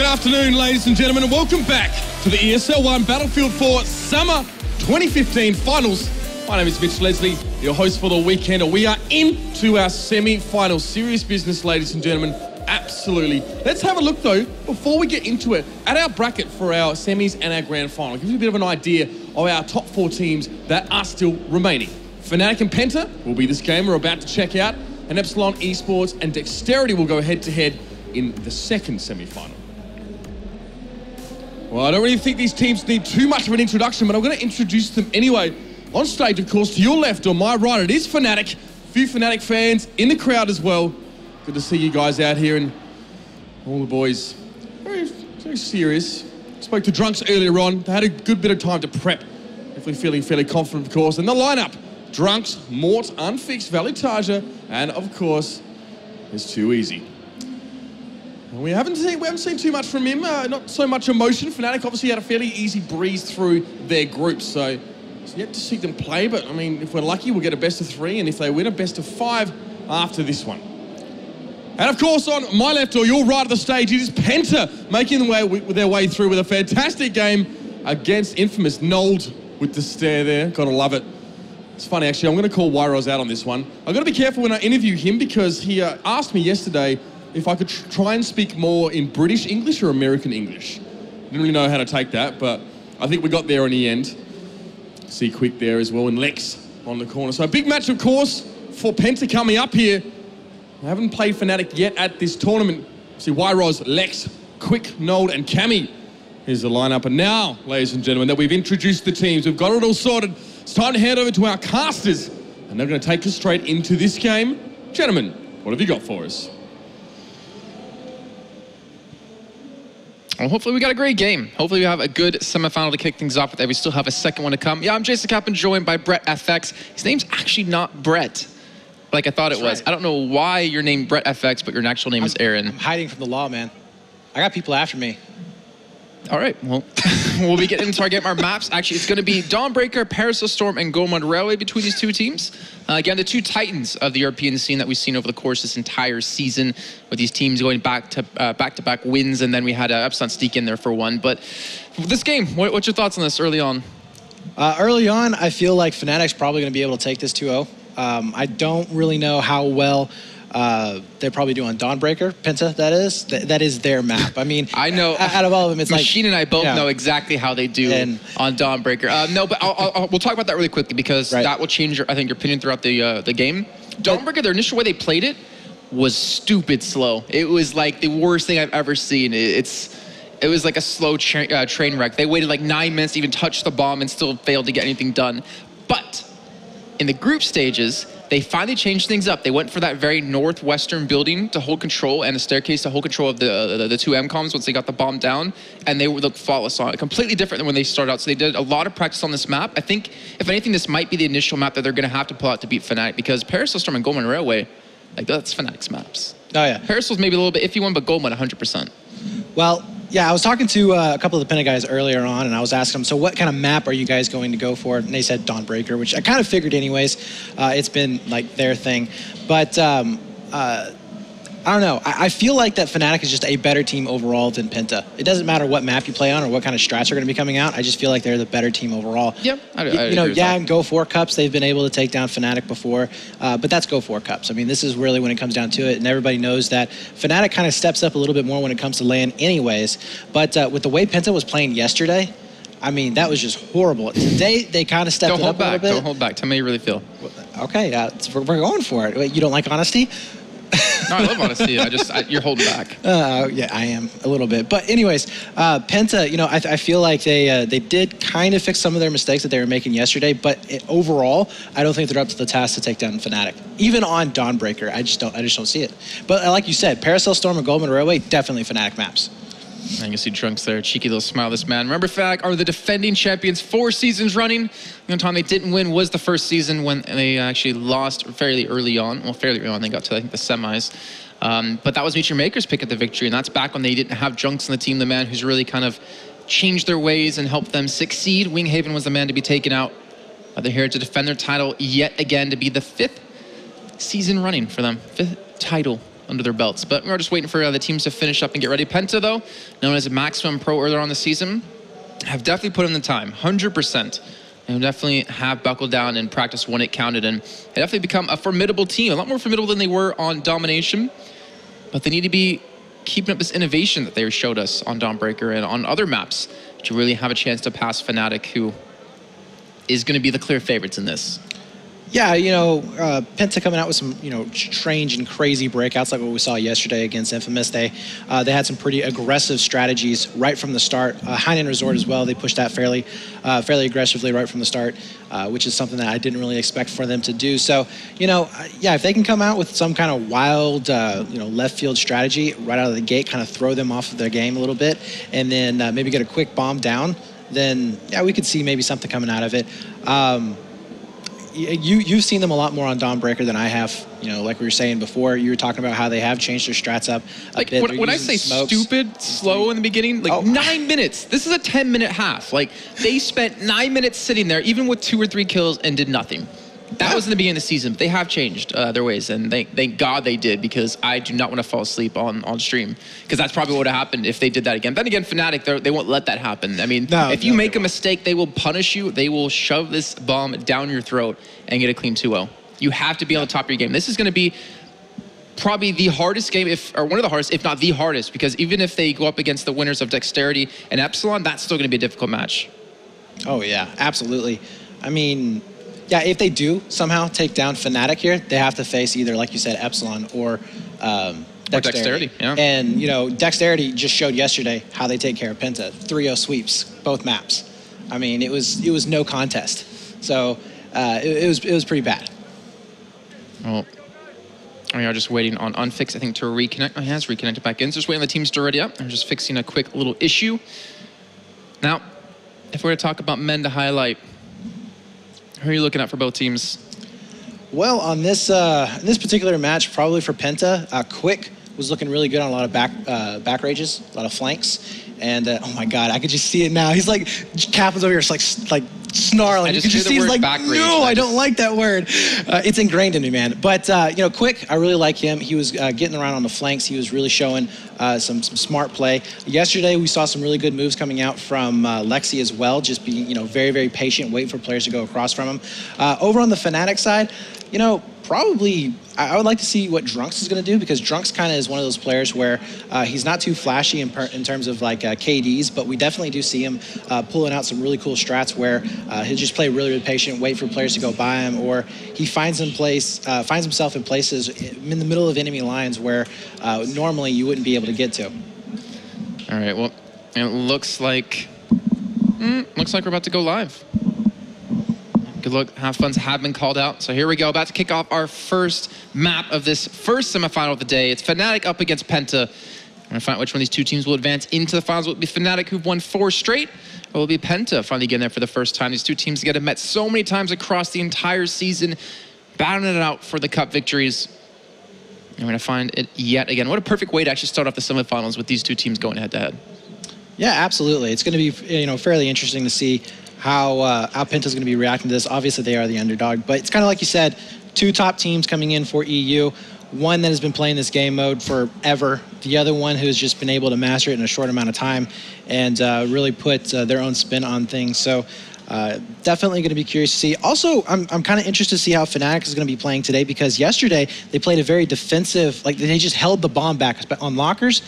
afternoon, ladies and gentlemen, and welcome back to the ESL One Battlefield 4 Summer 2015 Finals. My name is Mitch Leslie, your host for the weekend, and we are into our semi-final. Serious business, ladies and gentlemen, absolutely. Let's have a look, though, before we get into it, at our bracket for our semis and our grand final. Give you a bit of an idea of our top 4 teams that are still remaining. Fnatic and PENTA will be this game we're about to check out, and Epsilon Esports and Dexterity will go head-to-head in the second semi-final. Well, I don't really think these teams need too much of an introduction, but I'm going to introduce them anyway. On stage, of course, to your left or my right, it is Fnatic. A few Fnatic fans in the crowd as well. Good to see you guys out here, and all the boys very serious. Spoke to Drunks earlier on. They had a good bit of time to prep. Definitely feeling fairly confident, of course. And the lineup: Drunks, Mort, Unfixed, Valutaja, and of course, it's Too Easy. We haven't seen too much from him, not so much emotion. Fnatic obviously had a fairly easy breeze through their group, so it's yet to see them play, but I mean, if we're lucky, we'll get a best of 3, and if they win, a best of 5 after this one. And of course, on my left or your right of the stage, it is PENTA making their way through with a fantastic game against Infamous. Nold with the stare there, gotta love it. It's funny, actually, I'm gonna call Wyros out on this one. I've gotta be careful when I interview him because he asked me yesterday if I could try and speak more in British English or American English. Didn't really know how to take that, but I think we got there in the end. See Quick there as well, and Lex on the corner. So a big match, of course, for PENTA coming up here. I haven't played Fnatic yet at this tournament. See Wyros, Lex, Quick, Nold, and Cammy. Here's the lineup. And now, ladies and gentlemen, that we've introduced the teams, we've got it all sorted, it's time to head over to our casters, and they're going to take us straight into this game. Gentlemen, what have you got for us? Well, hopefully we got a great game. Hopefully we have a good semifinal to kick things off with. We still have a second one to come. Yeah, I'm Jason Kaplan, joined by Brett FX. His name's actually not Brett, like I thought it was. Right. I don't know why you're named Brett FX, but your actual name is Aaron. I'm hiding from the law, man. I got people after me. All right, well, we'll be getting into our maps. Actually, it's going to be Dawnbreaker, Parasol Storm, and Goemon Railway between these two teams. Again, the two titans of the European scene that we've seen over the course of this entire season, with these teams going back-to-back wins, and then we had Epsilon sneak in there for one. But this game, what's your thoughts on this early on? Early on, I feel like Fnatic's probably going to be able to take this 2-0. I don't really know how well they're probably doing Dawnbreaker, PENTA, that is their map. I mean, I know out of all of them, it's Machine and I both know exactly how they do on Dawnbreaker. No, but we'll talk about that really quickly because that will change, I think, your opinion throughout the game. Dawnbreaker, their initial way they played it was stupid slow. It was like the worst thing I've ever seen. It was like a slow train wreck. They waited like 9 minutes to even touch the bomb and still failed to get anything done. But in the group stages, they finally changed things up. They went for that very northwestern building to hold control and the staircase to hold control of the two MCOMs once they got the bomb down, and they looked flawless on it. Completely different than when they started out. So they did a lot of practice on this map. I think, if anything, this might be the initial map that they're going to have to pull out to beat Fnatic, because Parasol Storm and Goemon Railway, like, that's Fnatic's maps. Oh, yeah. Parasol's maybe a little bit iffy one, but Goemon 100%. Well, yeah, I was talking to a couple of the PENTA guys earlier on, and I was asking them, so what kind of map are you guys going to go for? And they said Dawnbreaker, which I kind of figured anyways. It's been like their thing. But I don't know. I feel like that Fnatic is just a better team overall than PENTA. It doesn't matter what map you play on or what kind of strats are going to be coming out. I just feel like they're the better team overall. Yep. You know, yeah, in Go 4 Cups, they've been able to take down Fnatic before, but that's Go 4 Cups. I mean, this is really when it comes down to it, and everybody knows that Fnatic kind of steps up a little bit more when it comes to LAN anyways. But with the way PENTA was playing yesterday, I mean, that was just horrible. Today, they kind of stepped it up a little bit. Don't hold back. Tell me how you really feel. Okay, we're going for it. Wait, you don't like honesty? No, I love honesty. You're holding back. Yeah, I am a little bit. But anyways, PENTA, you know, I feel like they did kind of fix some of their mistakes that they were making yesterday. But overall, I don't think they're up to the task to take down Fnatic. Even on Dawnbreaker, I just don't see it. But like you said, Parasol Storm and Goemon Railway, definitely Fnatic maps. And you can see Trunks there, cheeky little smile, this man. Remember, Fnatic are the defending champions 4 seasons running. The only time they didn't win was the first season when they actually lost fairly early on. Well, fairly early on, they got to, I think, the semis. But that was Meteor Maker's pick at the victory, and that's back when they didn't have Junks on the team, the man who's really kind of changed their ways and helped them succeed. Winghaven was the man to be taken out. They're here to defend their title yet again, to be the 5th season running for them. 5th title under their belts. But we're just waiting for the teams to finish up and get ready. PENTA, though, known as a Maximum Pro earlier on the season, have definitely put in the time, 100%. And definitely have buckled down and practiced when it counted. And they definitely become a formidable team, a lot more formidable than they were on Domination. But they need to be keeping up this innovation that they showed us on Dawnbreaker and on other maps to really have a chance to pass Fnatic, who is going to be the clear favorites in this. Yeah, you know, PENTA coming out with some, you know, strange and crazy breakouts like what we saw yesterday against Infamous. They had some pretty aggressive strategies right from the start. Hainan Resort as well, they pushed that fairly aggressively right from the start, which is something that I didn't really expect for them to do. So, you know, yeah, if they can come out with some kind of wild, you know, left field strategy right out of the gate, kind of throw them off of their game a little bit, and then maybe get a quick bomb down, then, yeah, we could see maybe something coming out of it. You've seen them a lot more on Dawnbreaker than I have. You know, like we were saying before, you were talking about how they have changed their strats up a like, bit. When I say stupid, slow in the beginning, like 9 minutes. This is a 10-minute half. Like, they spent 9 minutes sitting there, even with 2 or 3 kills, and did nothing. That was in the beginning of the season. But they have changed their ways, and thank God they did, because I do not want to fall asleep on stream, because that's probably what would have happened if they did that again. Then again, Fnatic, they won't let that happen. I mean, if you make a mistake, they will punish you. They will shove this bomb down your throat and get a clean 2-0. You have to be on the top of your game. This is going to be probably the hardest game, or one of the hardest, if not the hardest, because even if they go up against the winners of Dexterity and Epsilon, that's still going to be a difficult match. Oh, yeah, absolutely. I mean, yeah, if they do somehow take down Fnatic here, they have to face either, like you said, Epsilon or Dexterity. Yeah. And, you know, Dexterity just showed yesterday how they take care of PENTA. 3-0 sweeps, both maps. I mean, it was no contest. So it was pretty bad. Well, we are just waiting on Unfix, I think, to reconnect. Oh, he has reconnected back in. So just waiting on the teams to ready up. I'm just fixing a quick little issue. Now, if we're to talk about men to highlight, who are you looking at for both teams? Well, on this particular match, probably for PENTA, Quick was looking really good on a lot of back rages, a lot of flanks, and oh my God, I could just see it now. He's like, Kaplan's over here, like snarling. You can just see he's like, no, I don't like that word. It's ingrained in me, man. But you know, Quick, I really like him. He was getting around on the flanks. He was really showing some smart play. Yesterday, we saw some really good moves coming out from Lexi as well, just being, you know, very, very patient, waiting for players to go across from him. Over on the Fnatic side, you know, probably I would like to see what Drunks is going to do, because Drunks kind of is one of those players where he's not too flashy in terms of like KDs, but we definitely do see him pulling out some really cool strats where he'll just play really, really patient, wait for players to go by him, or he finds himself in places in the middle of enemy lines where normally you wouldn't be able to get to. All right, well, it looks like we're about to go live. Good luck. Half funds have been called out. So here we go. About to kick off our first map of this first semifinal of the day. It's Fnatic up against PENTA. We're going to find out which one of these two teams will advance into the finals. Will it be Fnatic, who've won 4 straight, or will it be PENTA finally getting there for the first time? These two teams together met so many times across the entire season, battling it out for the cup victories. And we're going to find it yet again. What a perfect way to actually start off the semifinals with these two teams going head-to-head. Yeah, absolutely. It's going to be, you know, fairly interesting to see how PENTA's going to be reacting to this. Obviously, they are the underdog, but it's kind of like you said, 2 top teams coming in for EU. One that has been playing this game mode forever. The other one who's just been able to master it in a short amount of time and really put their own spin on things. So definitely going to be curious to see. Also, I'm kind of interested to see how Fnatic is going to be playing today, because yesterday they played a very defensive, like they just held the bomb back on lockers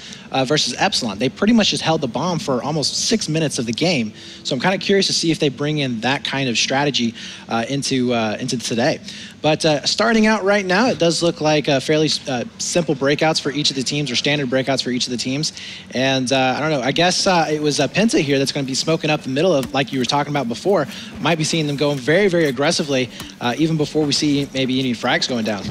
versus Epsilon. They pretty much just held the bomb for almost 6 minutes of the game. So I'm kind of curious to see if they bring in that kind of strategy into today. But starting out right now, it does look like fairly simple breakouts for each of the teams, or standard breakouts for each of the teams. And I don't know, I guess it was PENTA here that's going to be smoking up the middle of, like you were talking about before. Might be seeing them going very, very aggressively, even before we see maybe any frags going down.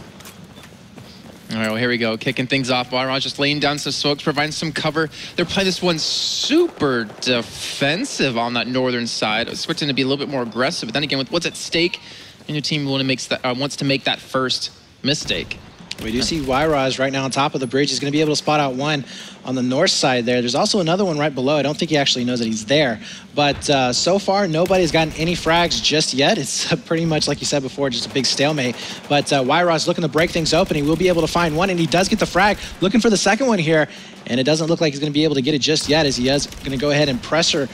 All right, well, here we go. Kicking things off. Barrage just laying down some smokes, providing some cover. They're playing this one super defensive on that northern side. Switching to be a little bit more aggressive. But then again, with what's at stake, and your team wants to make that first mistake. We do see Wyraj right now on top of the bridge. He's going to be able to spot out one on the north side there. There's also another one right below. I don't think he actually knows that he's there. But so far, nobody's gotten any frags just yet. It's pretty much, like you said before, just a big stalemate. But Wyros looking to break things open. He will be able to find one, and he does get the frag. Looking for the second one here, and it doesn't look like he's going to be able to get it just yet, as he is going to go ahead and pressure.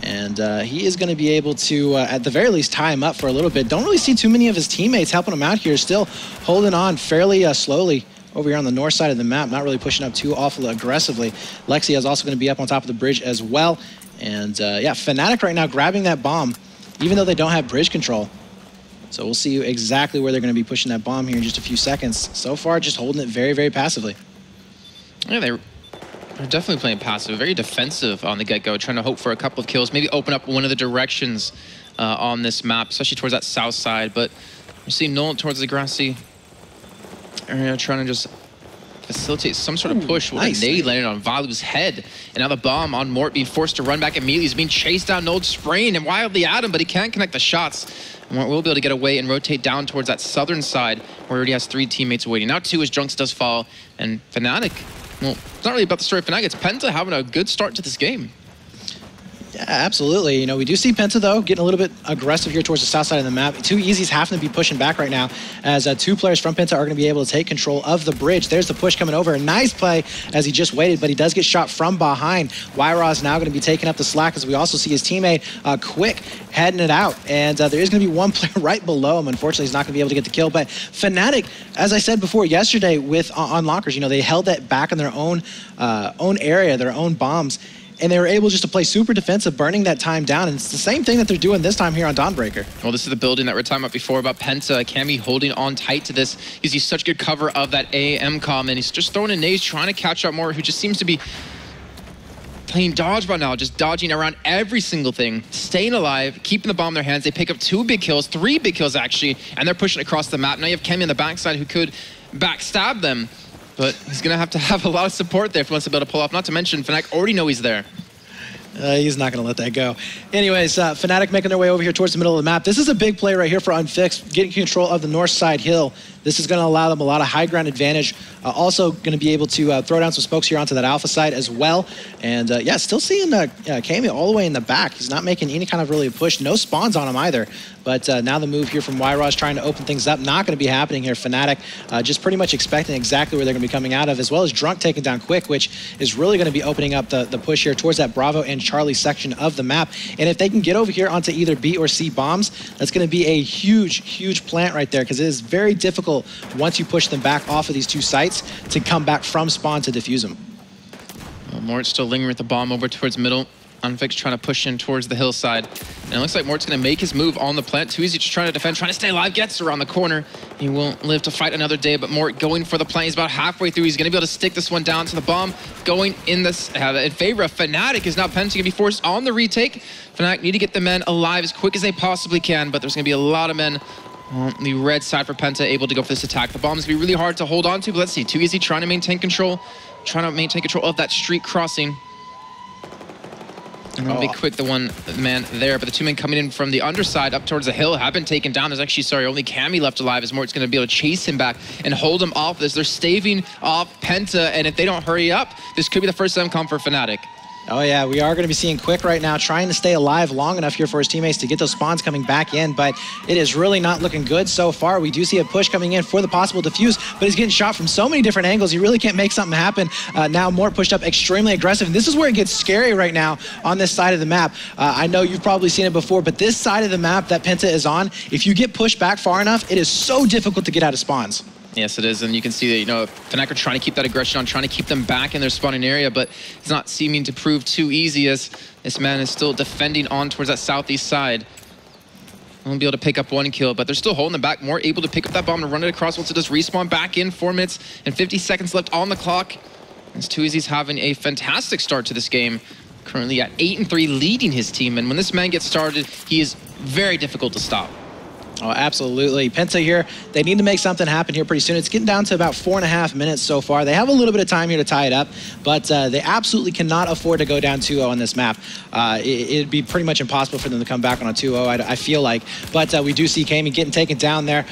And he is going to be able to, at the very least, tie him up for a little bit. Don't really see too many of his teammates helping him out here. Still holding on fairly slowly over here on the north side of the map. Not really pushing up too awful aggressively. Lexi is also going to be up on top of the bridge as well. And yeah, Fnatic right now grabbing that bomb, even though they don't have bridge control. So we'll see exactly where they're going to be pushing that bomb here in just a few seconds. So far, just holding it very, very passively. Yeah, they're definitely playing passive, very defensive on the get-go, trying to hope for a couple of kills, maybe open up one of the directions on this map, especially towards that south side. But we're seeing Nolan towards the grassy area, trying to just facilitate some sort of push. With a nade landed on Valu's head, and now the bomb on Mort being forced to run back immediately. He's being chased down, Node spraying and wildly at him, but he can't connect the shots. And Mort will be able to get away and rotate down towards that southern side, where he already has 3 teammates waiting. Now 2 as Junks does fall, and Fnatic, well, it's not really about the story of Fnatic, it's PENTA having a good start to this game. Yeah, absolutely. You know, we do see PENTA, though, getting a little bit aggressive here towards the south side of the map. 2 Easies having to be pushing back right now, as 2 players from PENTA are going to be able to take control of the bridge. There's the push coming over. A nice play as he just waited, but he does get shot from behind. Wyros now going to be taking up the slack, as we also see his teammate, Quick, heading it out. And there is going to be one player right below him. Unfortunately, he's not going to be able to get the kill. But Fnatic, as I said before yesterday with on Lockers, you know, they held that back in their own area, their own bombs. And they were able just to play super defensive, burning that time down. And it's the same thing that they're doing this time here on Dawnbreaker. Well, this is the building that we were talking about before about PENTA. Cammy holding on tight to this. He's such good cover of that AMCom, and he's just throwing in nades, trying to catch up more, who just seems to be playing dodgeball now, just dodging around every single thing, staying alive, keeping the bomb in their hands. They pick up 2 big kills, 3 big kills actually, and they're pushing across the map. Now you have Cammy on the backside who could backstab them, but he's going to have a lot of support there if he wants to be able to pull off. Not to mention, Fnatic already know he's there. He's not going to let that go. Anyways, Fnatic making their way over here towards the middle of the map. This is a big play right here for Unfixed, getting control of the north side hill. This is going to allow them a lot of high ground advantage. Also going to be able to throw down some smokes here onto that alpha side as well. And yeah, still seeing Cammy all the way in the back. He's not making any kind of really a push. No spawns on him either. But now the move here from Wyros trying to open things up. Not going to be happening here. Fnatic just pretty much expecting exactly where they're going to be coming out of, as well as Drunk taking down Quick, which is really going to be opening up the push here towards that Bravo and Charlie section of the map. And if they can get over here onto either B or C bombs, that's going to be a huge, huge plant right there, because it is very difficult once you push them back off of these 2 sites to come back from spawn to defuse them. Well, Mort's still lingering with the bomb over towards middle. Unfixed trying to push in towards the hillside. And it looks like Mort's going to make his move on the plant. 2 Easy just trying to defend, trying to stay alive, gets around the corner. He won't live to fight another day, but Mort going for the plant. He's about halfway through. He's going to be able to stick this one down to the bomb. Going in this in favor of Fnatic is now PENTA going to be forced on the retake. Fnatic need to get the men alive as quick as they possibly can, but there's going to be a lot of men on the red side for PENTA able to go for this attack. The bomb's going to be really hard to hold on to, but let's see. 2 Easy trying to maintain control of that street crossing. And it'll be Quick, the one man there, but the 2 men coming in from the underside up towards the hill have been taken down. There's actually, only Cammy left alive, as Mort's going to be able to chase him back and hold him off this. They're staving off PENTA, and if they don't hurry up, this could be the first Semcom for Fnatic. Oh yeah, we are going to be seeing Quick right now trying to stay alive long enough here for his teammates to get those spawns coming back in, but it is really not looking good so far. We do see a push coming in for the possible defuse, but he's getting shot from so many different angles. He really can't make something happen. Now Mort pushed up extremely aggressive, and this is where it gets scary right now on this side of the map. I know you've probably seen it before, but this side of the map that PENTA is on, if you get pushed back far enough, it is so difficult to get out of spawns. Yes, it is, and you can see that, you know, Fnatic are trying to keep that aggression on, trying to keep them back in their spawning area, but it's not seeming to prove too easy, as this man is still defending on towards that southeast side. Won't be able to pick up 1 kill, but they're still holding them back. More able to pick up that bomb and run it across once it does respawn back in. 4 minutes and 50 seconds left on the clock. As 2 Easy's having a fantastic start to this game. Currently at 8-3, leading his team, and when this man gets started, he is very difficult to stop. Oh, absolutely. Penta here, they need to make something happen here pretty soon. It's getting down to about 4.5 minutes so far. They have a little bit of time here to tie it up, but they absolutely cannot afford to go down 2-0 on this map. It'd be pretty much impossible for them to come back on a 2-0, I feel like. But we do see Kami getting taken down there.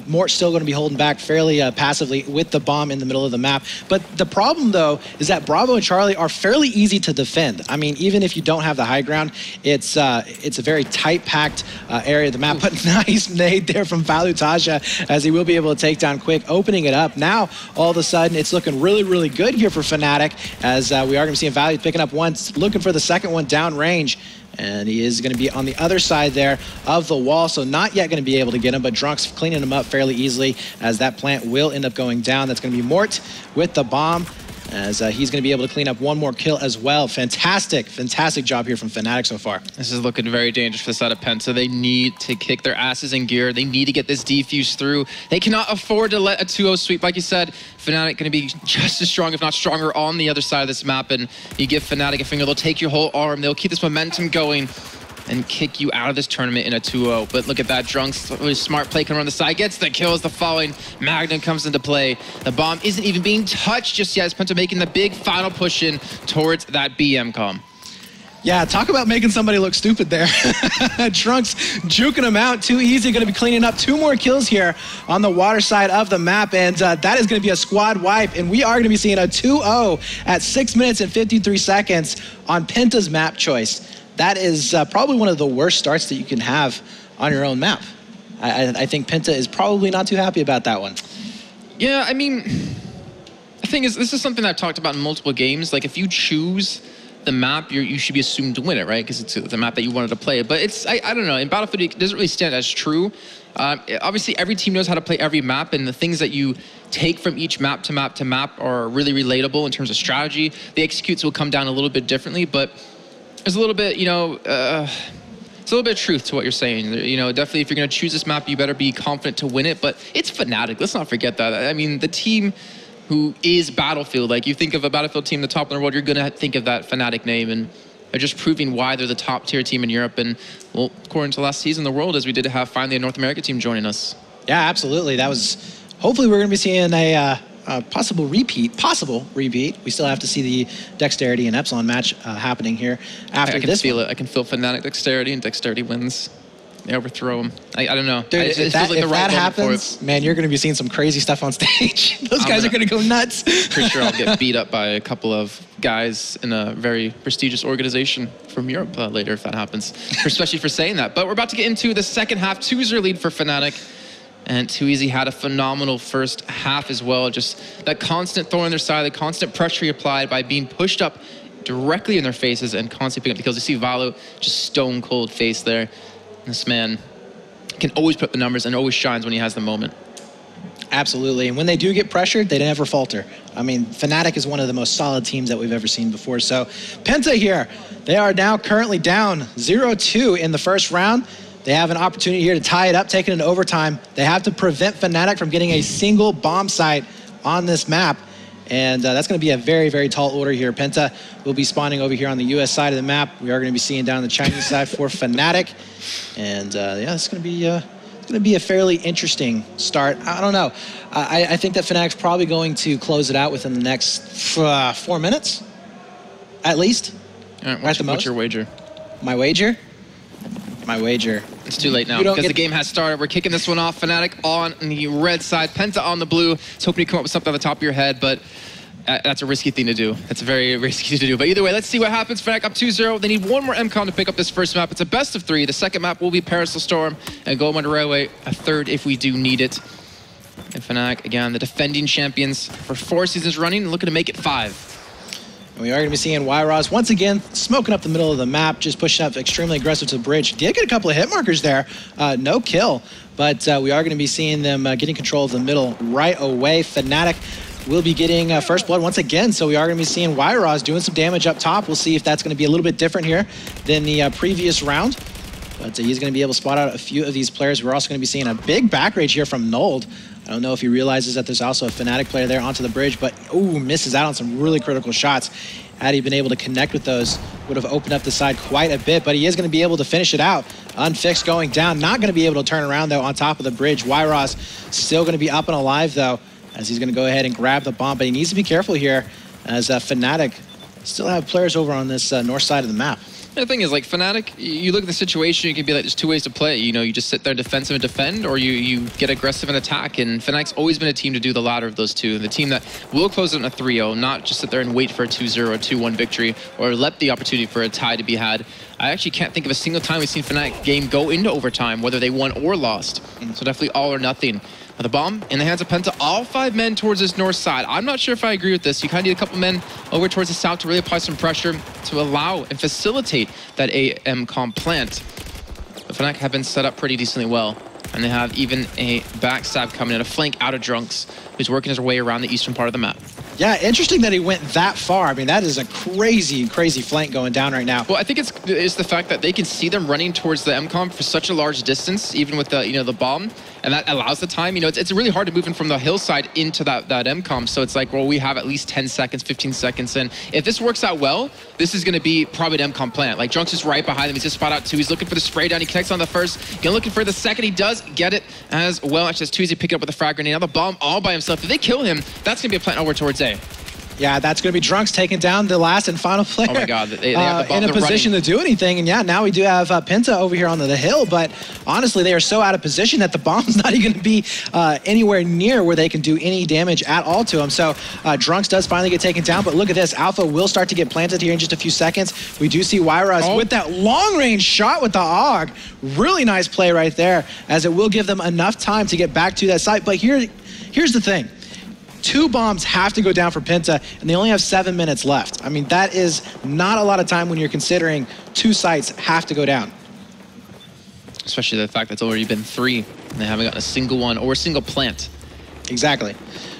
Mort's still going to be holding back fairly passively with the bomb in the middle of the map. But the problem, though, is that Bravo and Charlie are fairly easy to defend. I mean, even if you don't have the high ground, it's a very tight-packed area of the map. But nice nade there from Valutaja, as he will be able to take down Quick, opening it up. Now, all of a sudden, it's looking really, really good here for Fnatic, as we are going to see Valu picking up one, looking for the second one down range. And he is going to be on the other side there of the wall, so not yet going to be able to get him, but Drunk's cleaning him up fairly easily, as that plant will end up going down. That's going to be Mort with the bomb, as he's going to be able to clean up one more kill as well. Fantastic, fantastic job here from Fnatic so far. This is looking very dangerous for the side of Penta. They need to kick their asses in gear. They need to get this defuse through. They cannot afford to let a 2-0 sweep. Like you said, Fnatic going to be just as strong, if not stronger, on the other side of this map. And you give Fnatic a finger, they'll take your whole arm. They'll keep this momentum going and kick you out of this tournament in a 2-0. But look at that, Drunk's really smart play coming around the side, gets the kills, the following Magnum comes into play. The bomb isn't even being touched just yet. It's Penta making the big final push in towards that BM com. Yeah, talk about making somebody look stupid there. Trunks juking him out too easy. Going to be cleaning up 2 more kills here on the water side of the map, and that is going to be a squad wipe, and we are going to be seeing a 2-0 at 6 minutes and 53 seconds on Penta's map choice. That is probably one of the worst starts that you can have on your own map. I think Penta is probably not too happy about that one. Yeah, I mean, the thing is, this is something I've talked about in multiple games. Like, if you choose the map, you should be assumed to win it, right? Because it's the map that you wanted to play. But it's, I don't know, in Battlefield, it doesn't really stand as true. Obviously, every team knows how to play every map, and the things that you take from each map to map to map are really relatable in terms of strategy. The executes will come down a little bit differently, but there's a little bit, you know, it's a little bit of truth to what you're saying. You know, definitely if you're going to choose this map, you better be confident to win it. But it's Fnatic. Let's not forget that. I mean, the team who is Battlefield, like you think of a Battlefield team, the top in the world, you're going to think of that Fnatic name. And they're just proving why they're the top tier team in Europe. And, well, according to last season, the world, as we did have finally a North America team joining us. Yeah, absolutely. That was, hopefully we're going to be seeing a possible repeat. We still have to see the Dexterity and Epsilon match happening here after this. I can feel it. I can feel Fnatic Dexterity, and Dexterity wins. They overthrow them. I don't know. Dude, if that happens, man, you're going to be seeing some crazy stuff on stage. Those guys are going to go nuts. Pretty sure I'll get beat up by a couple of guys in a very prestigious organization from Europe later if that happens, especially for saying that. But we're about to get into the second half. 2-0 lead for Fnatic. And Too Easy had a phenomenal first half as well. Just that constant throw on their side, the constant pressure he applied by being pushed up directly in their faces and constantly picking up the kills. You see Valu just stone cold face there. This man can always put up the numbers and always shines when he has the moment. Absolutely, and when they do get pressured, they never falter. I mean, Fnatic is one of the most solid teams that we've ever seen before. So Penta here, they are now currently down 0-2 in the first round. They have an opportunity here to tie it up, take it into overtime. They have to prevent Fnatic from getting a single bomb site on this map. And that's going to be a very, very tall order here. Penta will be spawning over here on the US side of the map. We are going to be seeing down the Chinese side for Fnatic. And yeah, it's going to be a fairly interesting start. I don't know. I think that Fnatic's probably going to close it out within the next 4 minutes, at least. All right, what's your wager? My wager? My wager. It's too late now because the game has started. We're kicking this one off. Fnatic on the red side, Penta on the blue. I was hoping you come up with something on the top of your head, but that's a risky thing to do. That's very risky to do. But either way, let's see what happens. Fnatic up 2-0. They need one more MCOM to pick up this first map. It's a best of 3. The second map will be Parasol Storm and Gold Mine Railway, a third if we do need it. And Fnatic, again, the defending champions for 4 seasons running, looking to make it 5. And we are going to be seeing YROZ once again smoking up the middle of the map, just pushing up extremely aggressive to the bridge. Did get a couple of hit markers there, no kill, but we are going to be seeing them getting control of the middle right away. Fnatic will be getting first blood once again, so we are going to be seeing YROZ doing some damage up top. We'll see if that's going to be a little bit different here than the previous round, but he's going to be able to spot out a few of these players. We're also going to be seeing a big back rage here from Nold. I don't know if he realizes that there's also a Fnatic player there onto the bridge, but ooh, misses out on some really critical shots had he been able to connect with those, would have opened up the side quite a bit, but he is going to be able to finish it out. Unfixed going down, not going to be able to turn around though on top of the bridge. Wyros still going to be up and alive though, as he's going to go ahead and grab the bomb, but he needs to be careful here as Fnatic still have players over on this north side of the map. The thing is, like, Fnatic, you look at the situation, you can be like, there's two ways to play. You know, you just sit there defensive and defend, or you get aggressive and attack. And Fnatic's always been a team to do the latter of those two. The team that will close it in a 3-0, not just sit there and wait for a 2-0 or 2-1 victory, or let the opportunity for a tie to be had. I actually can't think of a single time we've seen Fnatic game go into overtime, whether they won or lost. So definitely all or nothing. The bomb in the hands of PENTA, all 5 men towards this north side. I'm not sure if I agree with this. You kind of need a couple men over towards the south to really apply some pressure to allow and facilitate that AMCOM plant. The Fnatic have been set up pretty decently well. And they have even a backstab coming in, a flank out of Drunks, who's working his way around the eastern part of the map. Yeah, interesting that he went that far. I mean, that is a crazy, crazy flank going down right now. Well, I think it's the fact that they can see them running towards the MCOM for such a large distance, even with the the bomb, and that allows the time. You know, it's really hard to move in from the hillside into that MCOM. So it's like, well, we have at least 10 seconds, 15 seconds, and if this works out well, this is going to be probably an MCOM plant. Like Drunks is right behind him. He's just spot out 2. He's looking for the spray down. He connects on the first. Again, looking for the second. He does get it as well. Actually, too easy to pick it up with a frag grenade. Now the bomb all by himself. If they kill him, that's going to be a plant over towards A. Yeah, that's going to be Drunks taking down the last and final player. Oh my God, they have the bomb, in a position to do anything. And yeah, now we do have PENTA over here on the hill, but honestly, they are so out of position that the bomb's not even going to be anywhere near where they can do any damage at all to him. So Drunks does finally get taken down, but look at this. Alpha will start to get planted here in just a few seconds. We do see Wyros with that long-range shot with the AUG. Really nice play right there, as it will give them enough time to get back to that site. But here's the thing. 2 bombs have to go down for PENTA, and they only have 7 minutes left. I mean, that is not a lot of time when you're considering 2 sites have to go down. Especially the fact that it's already been 3, and they haven't gotten a single one or a single plant. Exactly.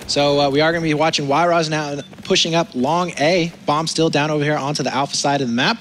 So we are going to be watching Wyros now pushing up long A. Bomb still down over here onto the alpha side of the map.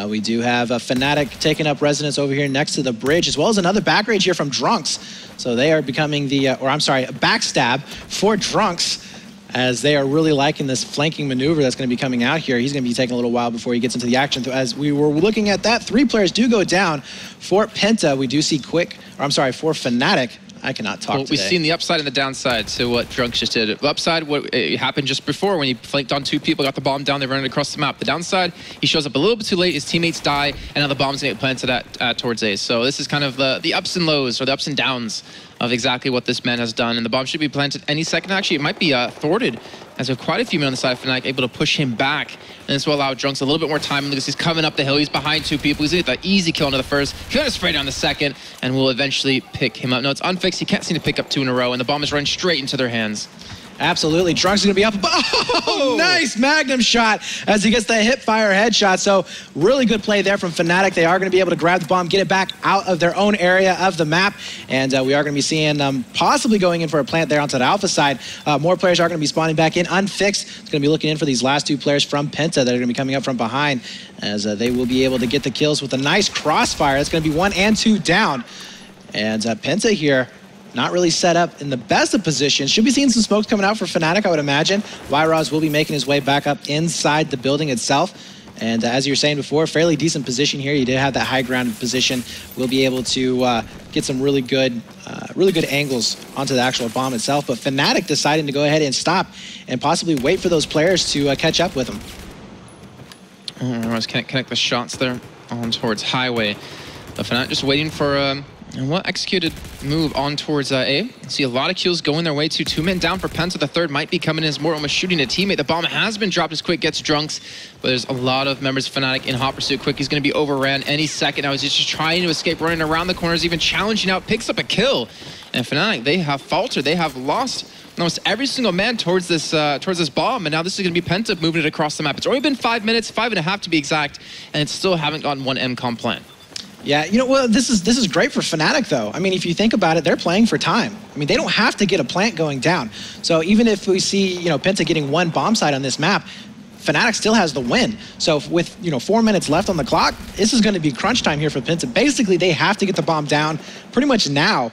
We do have a Fnatic taking up residence over here next to the bridge, as well as another back rage here from Drunks. So they are becoming the, a backstab for Drunks, as they are really liking this flanking maneuver that's going to be coming out here. He's going to be taking a little while before he gets into the action. As we were looking at that, 3 players do go down for PENTA. We do see for Fnatic. I cannot talk today. We've seen the upside and the downside to what Drunks just did. The upside, what happened just before when he flanked on 2 people, got the bomb down, they ran it across the map. The downside, he shows up a little bit too late, his teammates die, and now the bomb's going to get planted towards A. So this is kind of the ups and lows, or the ups and downs of exactly what this man has done. And the bomb should be planted any second. Actually, it might be thwarted, as there are quite a few men on the side of Fnatic able to push him back. And this will allow Drunks a little bit more time because he's coming up the hill. He's behind 2 people. He's going to get the easy kill into the first. He's going to spray down the second, and will eventually pick him up. No, it's unfixed. He can't seem to pick up 2 in a row, and the bomb is run straight into their hands. Absolutely. Drunks is going to be up. Oh, nice Magnum shot as he gets the hip-fire headshot. So really good play there from Fnatic. They are going to be able to grab the bomb, get it back out of their own area of the map. And we are going to be seeing possibly going in for a plant there onto the alpha side. More players are going to be spawning back in. Unfixed is going to be looking in for these last 2 players from PENTA that are going to be coming up from behind, as they will be able to get the kills with a nice crossfire. It's going to be 1 and 2 down. And PENTA here, not really set up in the best of positions. Should be seeing some smokes coming out for Fnatic, I would imagine. Wyros will be making his way back up inside the building itself. And as you were saying before, fairly decent position here. You did have that high ground position. We'll be able to get some really good angles onto the actual bomb itself. But Fnatic deciding to go ahead and stop and possibly wait for those players to catch up with them. Wyros can't connect the shots there on towards Highway. But Fnatic just waiting for and what executed move on towards A. See a lot of kills going their way to 2 men down for PENTA. The third might be coming in as more almost shooting a teammate. The bomb has been dropped as Quick gets Drunks, but there's a lot of members of Fnatic in hot pursuit. Quick, he's going to be overran any second now. He's just trying to escape, running around the corners, even challenging out, picks up a kill. And Fnatic, they have faltered. They have lost almost every single man towards this bomb, and now this is going to be PENTA moving it across the map. It's only been 5 minutes, 5.5 to be exact, and it's still haven't gotten 1 MCOM plant. Yeah, you know, well, this is great for Fnatic, though. I mean, if you think about it, they're playing for time. I mean, they don't have to get a plant going down. So even if we see, PENTA getting 1 bomb site on this map, Fnatic still has the win. So with, 4 minutes left on the clock, this is going to be crunch time here for PENTA. Basically, they have to get the bomb down pretty much now,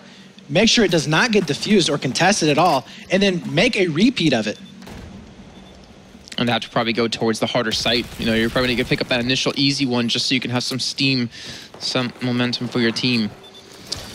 make sure it does not get diffused or contested at all, and then make a repeat of it. and they have to probably go towards the harder site. You know, you're probably going to pick up that initial easy one just so you can have some steam, some momentum for your team.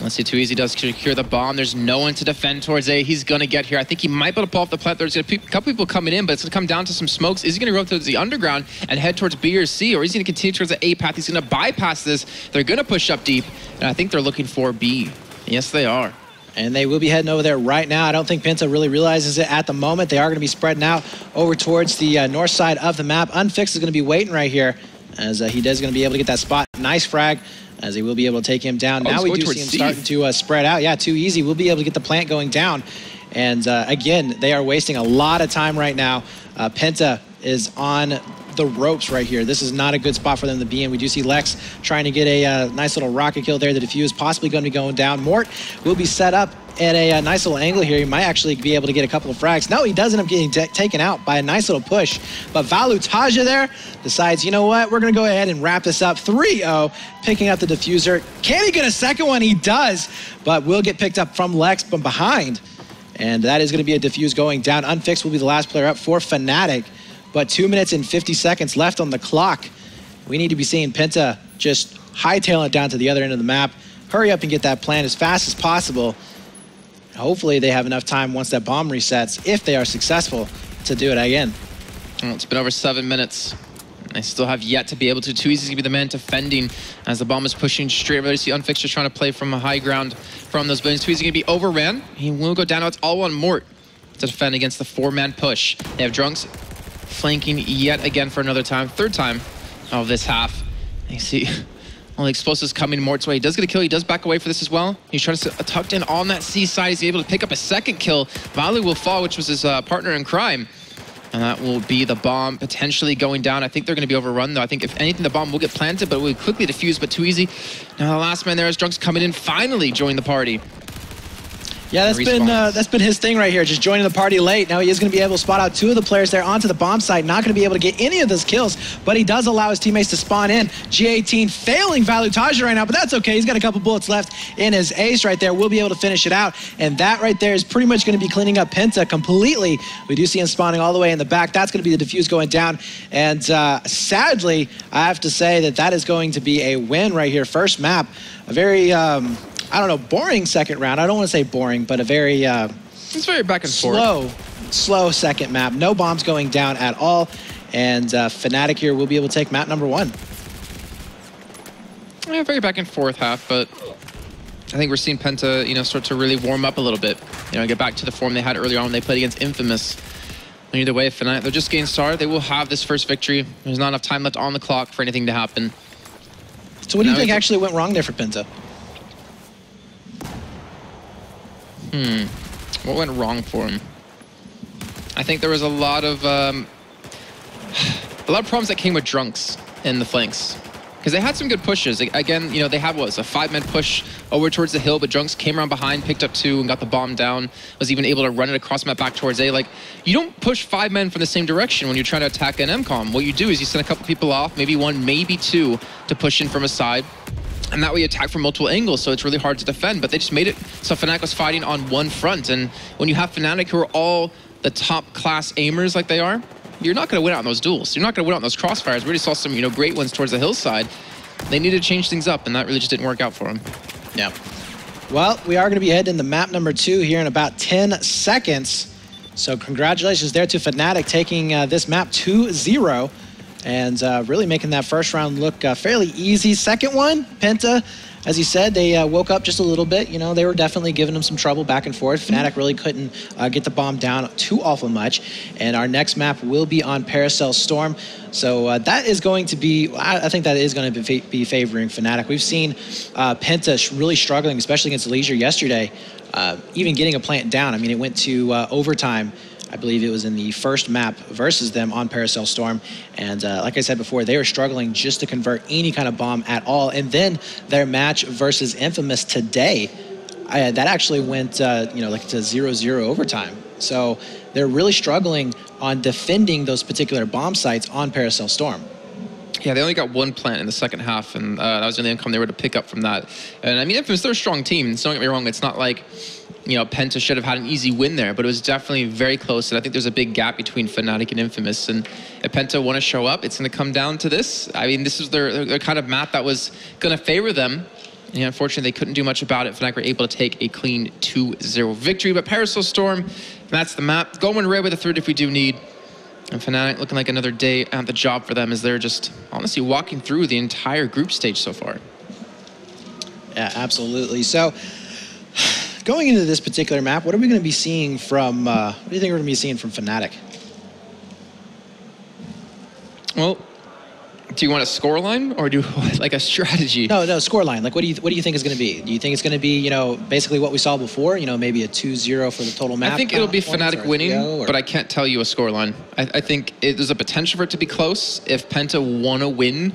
Let's see, Too Easy does secure the bomb. There's no one to defend towards A. He's going to get here. I think he might be able to pull off the plant. There's a couple people coming in, but it's going to come down to some smokes. Is he going to go towards the underground and head towards B or C, or is he going to continue towards the A path? He's going to bypass this. They're going to push up deep, and I think they're looking for B. Yes, they are. And they will be heading over there right now. I don't think PENTA really realizes it at the moment. They are going to be spreading out over towards the north side of the map. Unfixed is going to be waiting right here, as he does going to be able to get that spot. Nice frag, as he will be able to take him down. Now we do see him starting to spread out. Yeah, Too Easy will be able to get the plant going down. And again, they are wasting a lot of time right now. PENTA is on the ropes right here. This is not a good spot for them to be in. We do see Lex trying to get a nice little rocket kill there. The defuse possibly going to be going down. Mort will be set up at a nice little angle here. He might actually be able to get a couple of frags. No, he does end up getting taken out by a nice little push. But Valutaja there decides, you know what, we're going to go ahead and wrap this up. 3-0, picking up the diffuser. Can he get a second one? He does, but will get picked up from Lex from behind. And that is going to be a diffuse going down. Unfixed will be the last player up for Fnatic. But 2 minutes and 50 seconds left on the clock. We need to be seeing PENTA just hightail it down to the other end of the map. Hurry up and get that plan as fast as possible. Hopefully they have enough time once that bomb resets, if they are successful, to do it again. Well, it's been over 7 minutes. They still have yet to be able to. Too Easy to be the man defending as the bomb is pushing straight over. You see Unfixed just trying to play from a high ground from those buildings. Too Easy going to be overran. He will go down. Now it's all on Mort to defend against the 4-man push. They have Drunks flanking yet again for another time. Third time of this half. You see all the explosives coming Mort's way. He does get a kill. He does back away for this as well. He's trying to tucked in on that C side. He's able to pick up a second kill. Valu will fall, which was his partner in crime. And that will be the bomb potentially going down. I think they're going to be overrun, though. I think if anything, the bomb will get planted, but it will quickly defuse. But Too Easy. Now the last man there is Drunks coming in, finally join the party. Yeah, that's been his thing right here, just joining the party late. Now he is going to be able to spot out 2 of the players there onto the bomb site. Not going to be able to get any of those kills, but he does allow his teammates to spawn in. G18 failing Valutaja right now, but that's okay. He's got a couple bullets left in his ace right there. We'll be able to finish it out, and that right there is pretty much going to be cleaning up PENTA completely. We do see him spawning all the way in the back. That's going to be the defuse going down, and sadly, I have to say that that is going to be a win right here. First map, a very I don't know, boring second round. I don't want to say boring, but a very it's very back and forth. Slow second map. No bombs going down at all. And Fnatic here will be able to take map number 1. Yeah, very back and forth half, but I think we're seeing PENTA, you know, start to really warm up a little bit. You know, get back to the form they had earlier on when they played against Infamous. And either way, Fnatic, they're just getting started. They will have this first victory. There's not enough time left on the clock for anything to happen. So what do you think actually went wrong there for PENTA? What went wrong for him? I think there was a lot of problems that came with Drunks in the flanks. Because they had some good pushes. Again, you know, they had, what, a 5-man push over towards the hill, but Drunks came around behind, picked up 2, and got the bomb down. Was even able to run it across map back towards A. Like, you don't push 5 men from the same direction when you're trying to attack an MCOM. What you do is you send a couple people off, maybe 1, maybe 2, to push in from a side. And that way you attack from multiple angles, so it's really hard to defend. But they just made it so Fnatic was fighting on one front. And when you have Fnatic who are all the top-class aimers like they are, you're not going to win out on those duels. You're not going to win out on those crossfires. We already saw some, you know, great ones towards the hillside. They needed to change things up, and that really just didn't work out for them. Yeah. Well, we are going to be heading to map number 2 here in about 10 seconds. So congratulations there to Fnatic taking this map 2-0. And really making that first round look fairly easy. Second one, PENTA, as you said, they woke up just a little bit. You know, they were definitely giving them some trouble back and forth. Fnatic really couldn't get the bomb down too awful much. And our next map will be on Paracel Storm. So that is going to be, I think that is going to be favoring Fnatic. We've seen PENTA really struggling, especially against Leisure yesterday, even getting a plant down. I mean, it went to overtime. I believe it was in the first map versus them on Paracel Storm. And like I said before, they were struggling just to convert any kind of bomb at all. And then their match versus Infamous today, that actually went you know, like to 0-0 overtime. So they're really struggling on defending those particular bomb sites on Paracel Storm. Yeah, they only got 1 plant in the second half, and that was the only income they were to pick up from that. And I mean, Infamous, they're a strong team. So don't get me wrong, it's not like you know, Penta should have had an easy win there, but it was definitely very close. And I think there's a big gap between Fnatic and Infamous. And if Penta want to show up, it's going to come down to this. I mean, this is their kind of map that was going to favor them. And unfortunately, they couldn't do much about it. Fnatic were able to take a clean 2-0 victory. But Parasol Storm, that's the map. Going red with a third if we do need. And Fnatic looking like another day at the job for them as they're just honestly walking through the entire group stage so far. Yeah, absolutely. So, going into this particular map, what are we going to be seeing from, what do you think we're going to be seeing from Fnatic? Well, do you want a scoreline or do you want like a strategy? No, scoreline. Like, what do you think is going to be? Do you think it's going to be, you know, basically what we saw before? You know, maybe a 2-0 for the total map? I think it'll be Fnatic winning, but I can't tell you a scoreline. I think there's a potential for it to be close. If Penta want to win,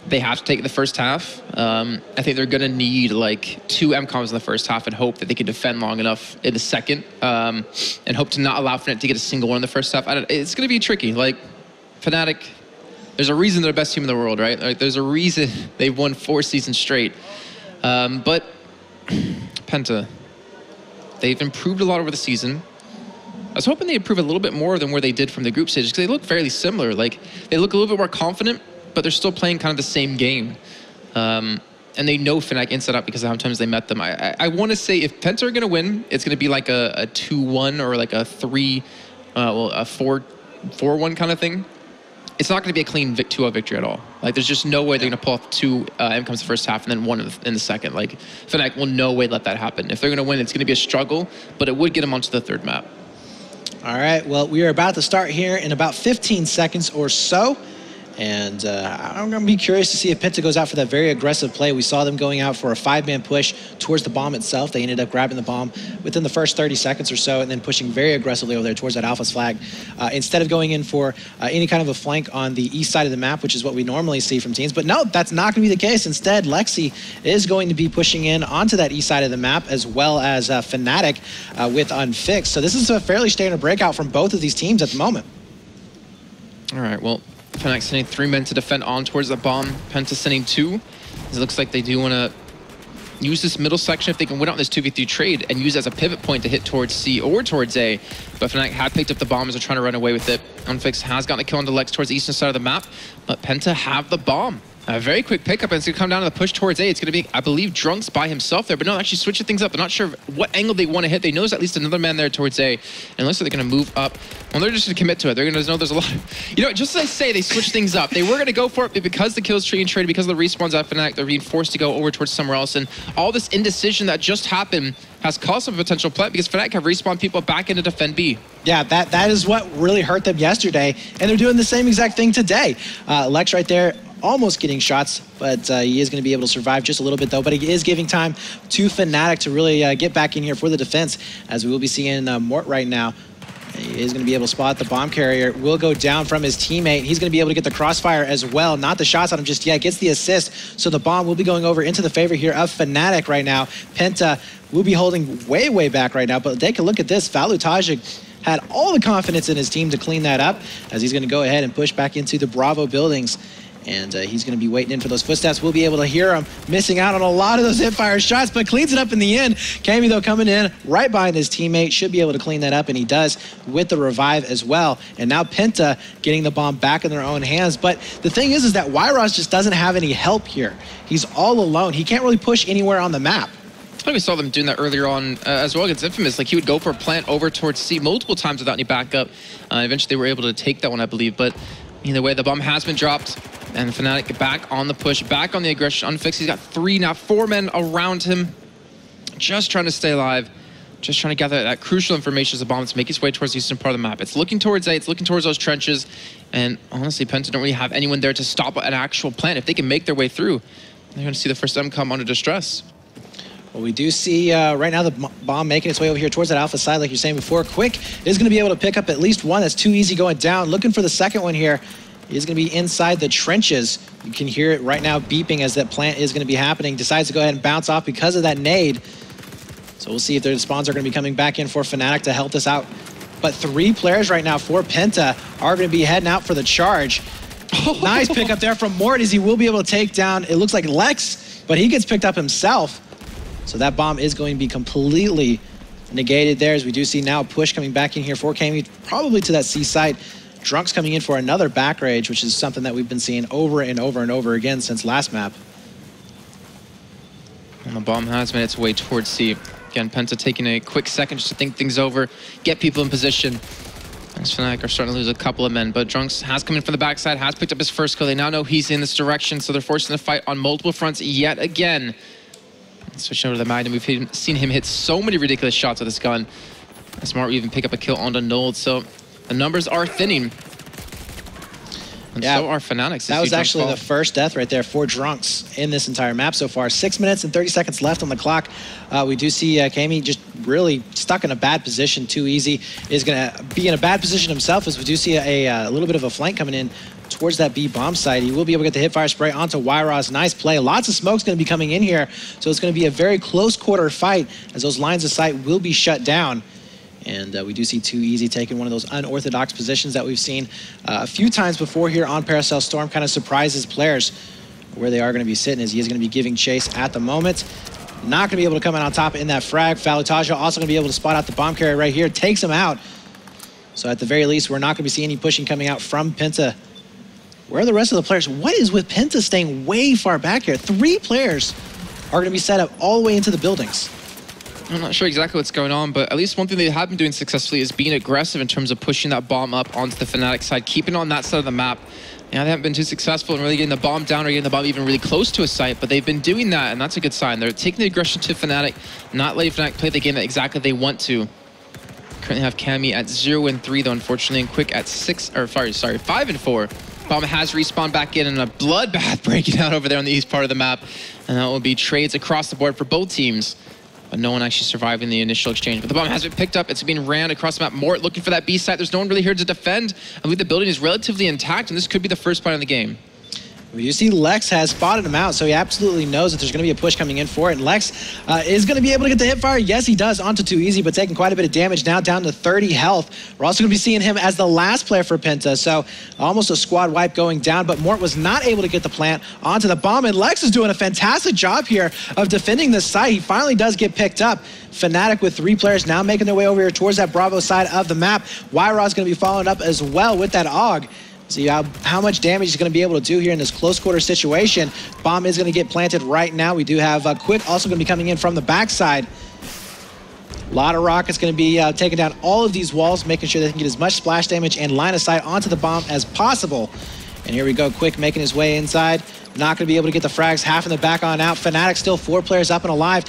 they have to take the first half. I think they're going to need like 2 MCOMs in the first half and hope that they can defend long enough in the second and hope to not allow Fnatic to get a single one in the first half. It's going to be tricky. Like, Fnatic, there's a reason they're the best team in the world, right? Like, there's a reason they've won 4 seasons straight. But Penta, they've improved a lot over the season. I was hoping they'd improve a little bit more than where they did from the group stage because they look fairly similar. Like, they look a little bit more confident, but they're still playing kind of the same game. And they know Fnatic inside out because of how many times they met them. I want to say if Penta are going to win, it's going to be like a 2-1 or like a 4-1 kind of thing. It's not going to be a clean 2-0 victory at all. Like, there's just no way they're going to pull off 2 MCOMs the first half and then 1 in the second. Like, Fnatic will no way let that happen. If they're going to win, it's going to be a struggle, but it would get them onto the third map. All right, well, we are about to start here in about 15 seconds or so. And I'm going to be curious to see if Penta goes out for that very aggressive play. We saw them going out for a 5-man push towards the bomb itself. They ended up grabbing the bomb within the first 30 seconds or so and then pushing very aggressively over there towards that Alpha's flag. Instead of going in for any kind of a flank on the east side of the map, which is what we normally see from teams. But no, that's not going to be the case. Instead, Lexi is going to be pushing in onto that east side of the map as well as Fnatic with Unfixed. So this is a fairly standard breakout from both of these teams at the moment. All right, well, Fnatic sending 3 men to defend on towards the bomb. Penta sending 2. It looks like they do want to use this middle section if they can win out this 2v3 trade and use it as a pivot point to hit towards C or towards A. But Fnatic had picked up the bomb as they're trying to run away with it. Unfixed has gotten a kill on the Lex towards the eastern side of the map, but Penta have the bomb. A very quick pickup, and it's going to come down to the push towards A. It's going to be, I believe, Drunks by himself there, but no, actually switching things up. They're not sure what angle they want to hit. They know there's at least another man there towards A, and it looks like they're going to move up. Well, they're just going to commit to it. They're going to know there's a lot of, you know, just as I say, they switch things up. They were going to go for it, but because the kills tree and trade, because of the respawns at Fnatic, they're being forced to go over towards somewhere else, and all this indecision that just happened has caused some potential play because Fnatic have respawned people back into defend B. Yeah, that is what really hurt them yesterday, and they're doing the same exact thing today. Lex right there, almost getting shots, but he is going to be able to survive just a little bit though. But he is giving time to Fnatic to really get back in here for the defense, as we will be seeing Mort right now. He is going to be able to spot the bomb carrier. Will go down from his teammate. He's going to be able to get the crossfire as well. Not the shots on him just yet. Gets the assist. So the bomb will be going over into the favor here of Fnatic right now. Penta will be holding way back right now. But take a look at this. Valutajik had all the confidence in his team to clean that up, as he's going to go ahead and push back into the Bravo buildings. And he's going to be waiting in for those footsteps. We'll be able to hear him missing out on a lot of those hipfire shots, but cleans it up in the end. Cammy, though, coming in right behind his teammate, should be able to clean that up, and he does with the revive as well. And now Penta getting the bomb back in their own hands. But the thing is that Wyros just doesn't have any help here. He's all alone. He can't really push anywhere on the map. I think we saw them doing that earlier on as well against Infamous. Like, he would go for a plant over towards C multiple times without any backup. Eventually, they were able to take that one, I believe. But either way, the bomb has been dropped. And Fnatic back on the push, back on the aggression. Unfixed, he's got 4 men around him. Just trying to stay alive. Just trying to gather that crucial information as the bomb to make its way towards the eastern part of the map. It's looking towards A, it's looking towards those trenches. And honestly, Penta don't really have anyone there to stop an actual plant. If they can make their way through, they're going to see the first MCOM under distress. Well, we do see right now the bomb making its way over here towards that Alpha side, like you're saying before. Quick is going to be able to pick up at least one. That's too easy going down. Looking for the second one here. He's going to be inside the trenches. You can hear it right now beeping as that plant is going to be happening. Decides to go ahead and bounce off because of that nade. So we'll see if their spawns are going to be coming back in for Fnatic to help this out. But 3 players right now for Penta are going to be heading out for the charge. Nice pickup there from Mort, as he will be able to take down, it looks like Lex, but he gets picked up himself. So that bomb is going to be completely negated there, as we do see now a push coming back in here for Kami, probably to that C site. Drunk's coming in for another back rage, which is something that we've been seeing over and over and over again since last map. And the bomb has made its way towards C. Again, Penta taking a quick second just to think things over, get people in position. As Fnatic are starting to lose a couple of men, but Drunks has come in from the backside, has picked up his first kill. They now know he's in this direction, so they're forcing the fight on multiple fronts yet again. Switching over to the Magnum, we've seen him hit so many ridiculous shots with this gun. Smart will even pick up a kill onto Nold, so the numbers are thinning. And so are Fnatic's. That was actually the first death right there for Drunks in this entire map so far. 6 minutes and 30 seconds left on the clock. We do see Kami just really stuck in a bad position. Too easy is going to be in a bad position himself, as we do see a little bit of a flank coming in towards that B bomb site. He will be able to get the hip fire spray onto Wyros. Nice play. Lots of smoke's going to be coming in here, so it's going to be a very close quarter fight as those lines of sight will be shut down. And we do see Too Easy taking one of those unorthodox positions that we've seen a few times before here on Paracel Storm. Kind of surprises players where they are going to be sitting, as he is going to be giving chase at the moment. Not going to be able to come out on top in that frag. Falutaja also going to be able to spot out the bomb carrier right here. Takes him out. So at the very least, we're not going to be seeing any pushing coming out from Penta. Where are the rest of the players? What is with Penta staying way far back here? 3 players are going to be set up all the way into the buildings. I'm not sure exactly what's going on, but at least one thing they have been doing successfully is being aggressive in terms of pushing that bomb up onto the Fnatic side, keeping on that side of the map. Yeah, they haven't been too successful in really getting the bomb down or getting the bomb even really close to a site, but they've been doing that, and that's a good sign. They're taking the aggression to Fnatic, not letting Fnatic play the game that exactly they want to. Currently have Kami at 0-3 though, unfortunately, and Quick at 5-4. Bomb has respawned back in, and a bloodbath breaking out over there on the east part of the map, and that will be trades across the board for both teams. But no one actually survived in the initial exchange. But the bomb has been picked up. It's being ran across the map. Mort looking for that B site. There's no one really here to defend. I believe the building is relatively intact, and this could be the first fight in the game. Well, you see Lex has spotted him out, so he absolutely knows that there's going to be a push coming in for it. And Lex is going to be able to get the hip fire. Yes, he does, onto Too Easy, but taking quite a bit of damage now, down to 30 health. We're also going to be seeing him as the last player for Penta, so almost a squad wipe going down, but Mort was not able to get the plant onto the bomb, and Lex is doing a fantastic job here of defending this site. He finally does get picked up. Fnatic with 3 players now making their way over here towards that Bravo side of the map. Wyrod's going to be following up as well with that AUG. See how much damage he's going to be able to do here in this close quarter situation. Bomb is going to get planted right now. We do have Quick also going to be coming in from the backside. A lot of rockets going to be taking down all of these walls, making sure they can get as much splash damage and line of sight onto the bomb as possible. And here we go, Quick making his way inside. Not going to be able to get the frags, half in the back on out. Fnatic still 4 players up and alive.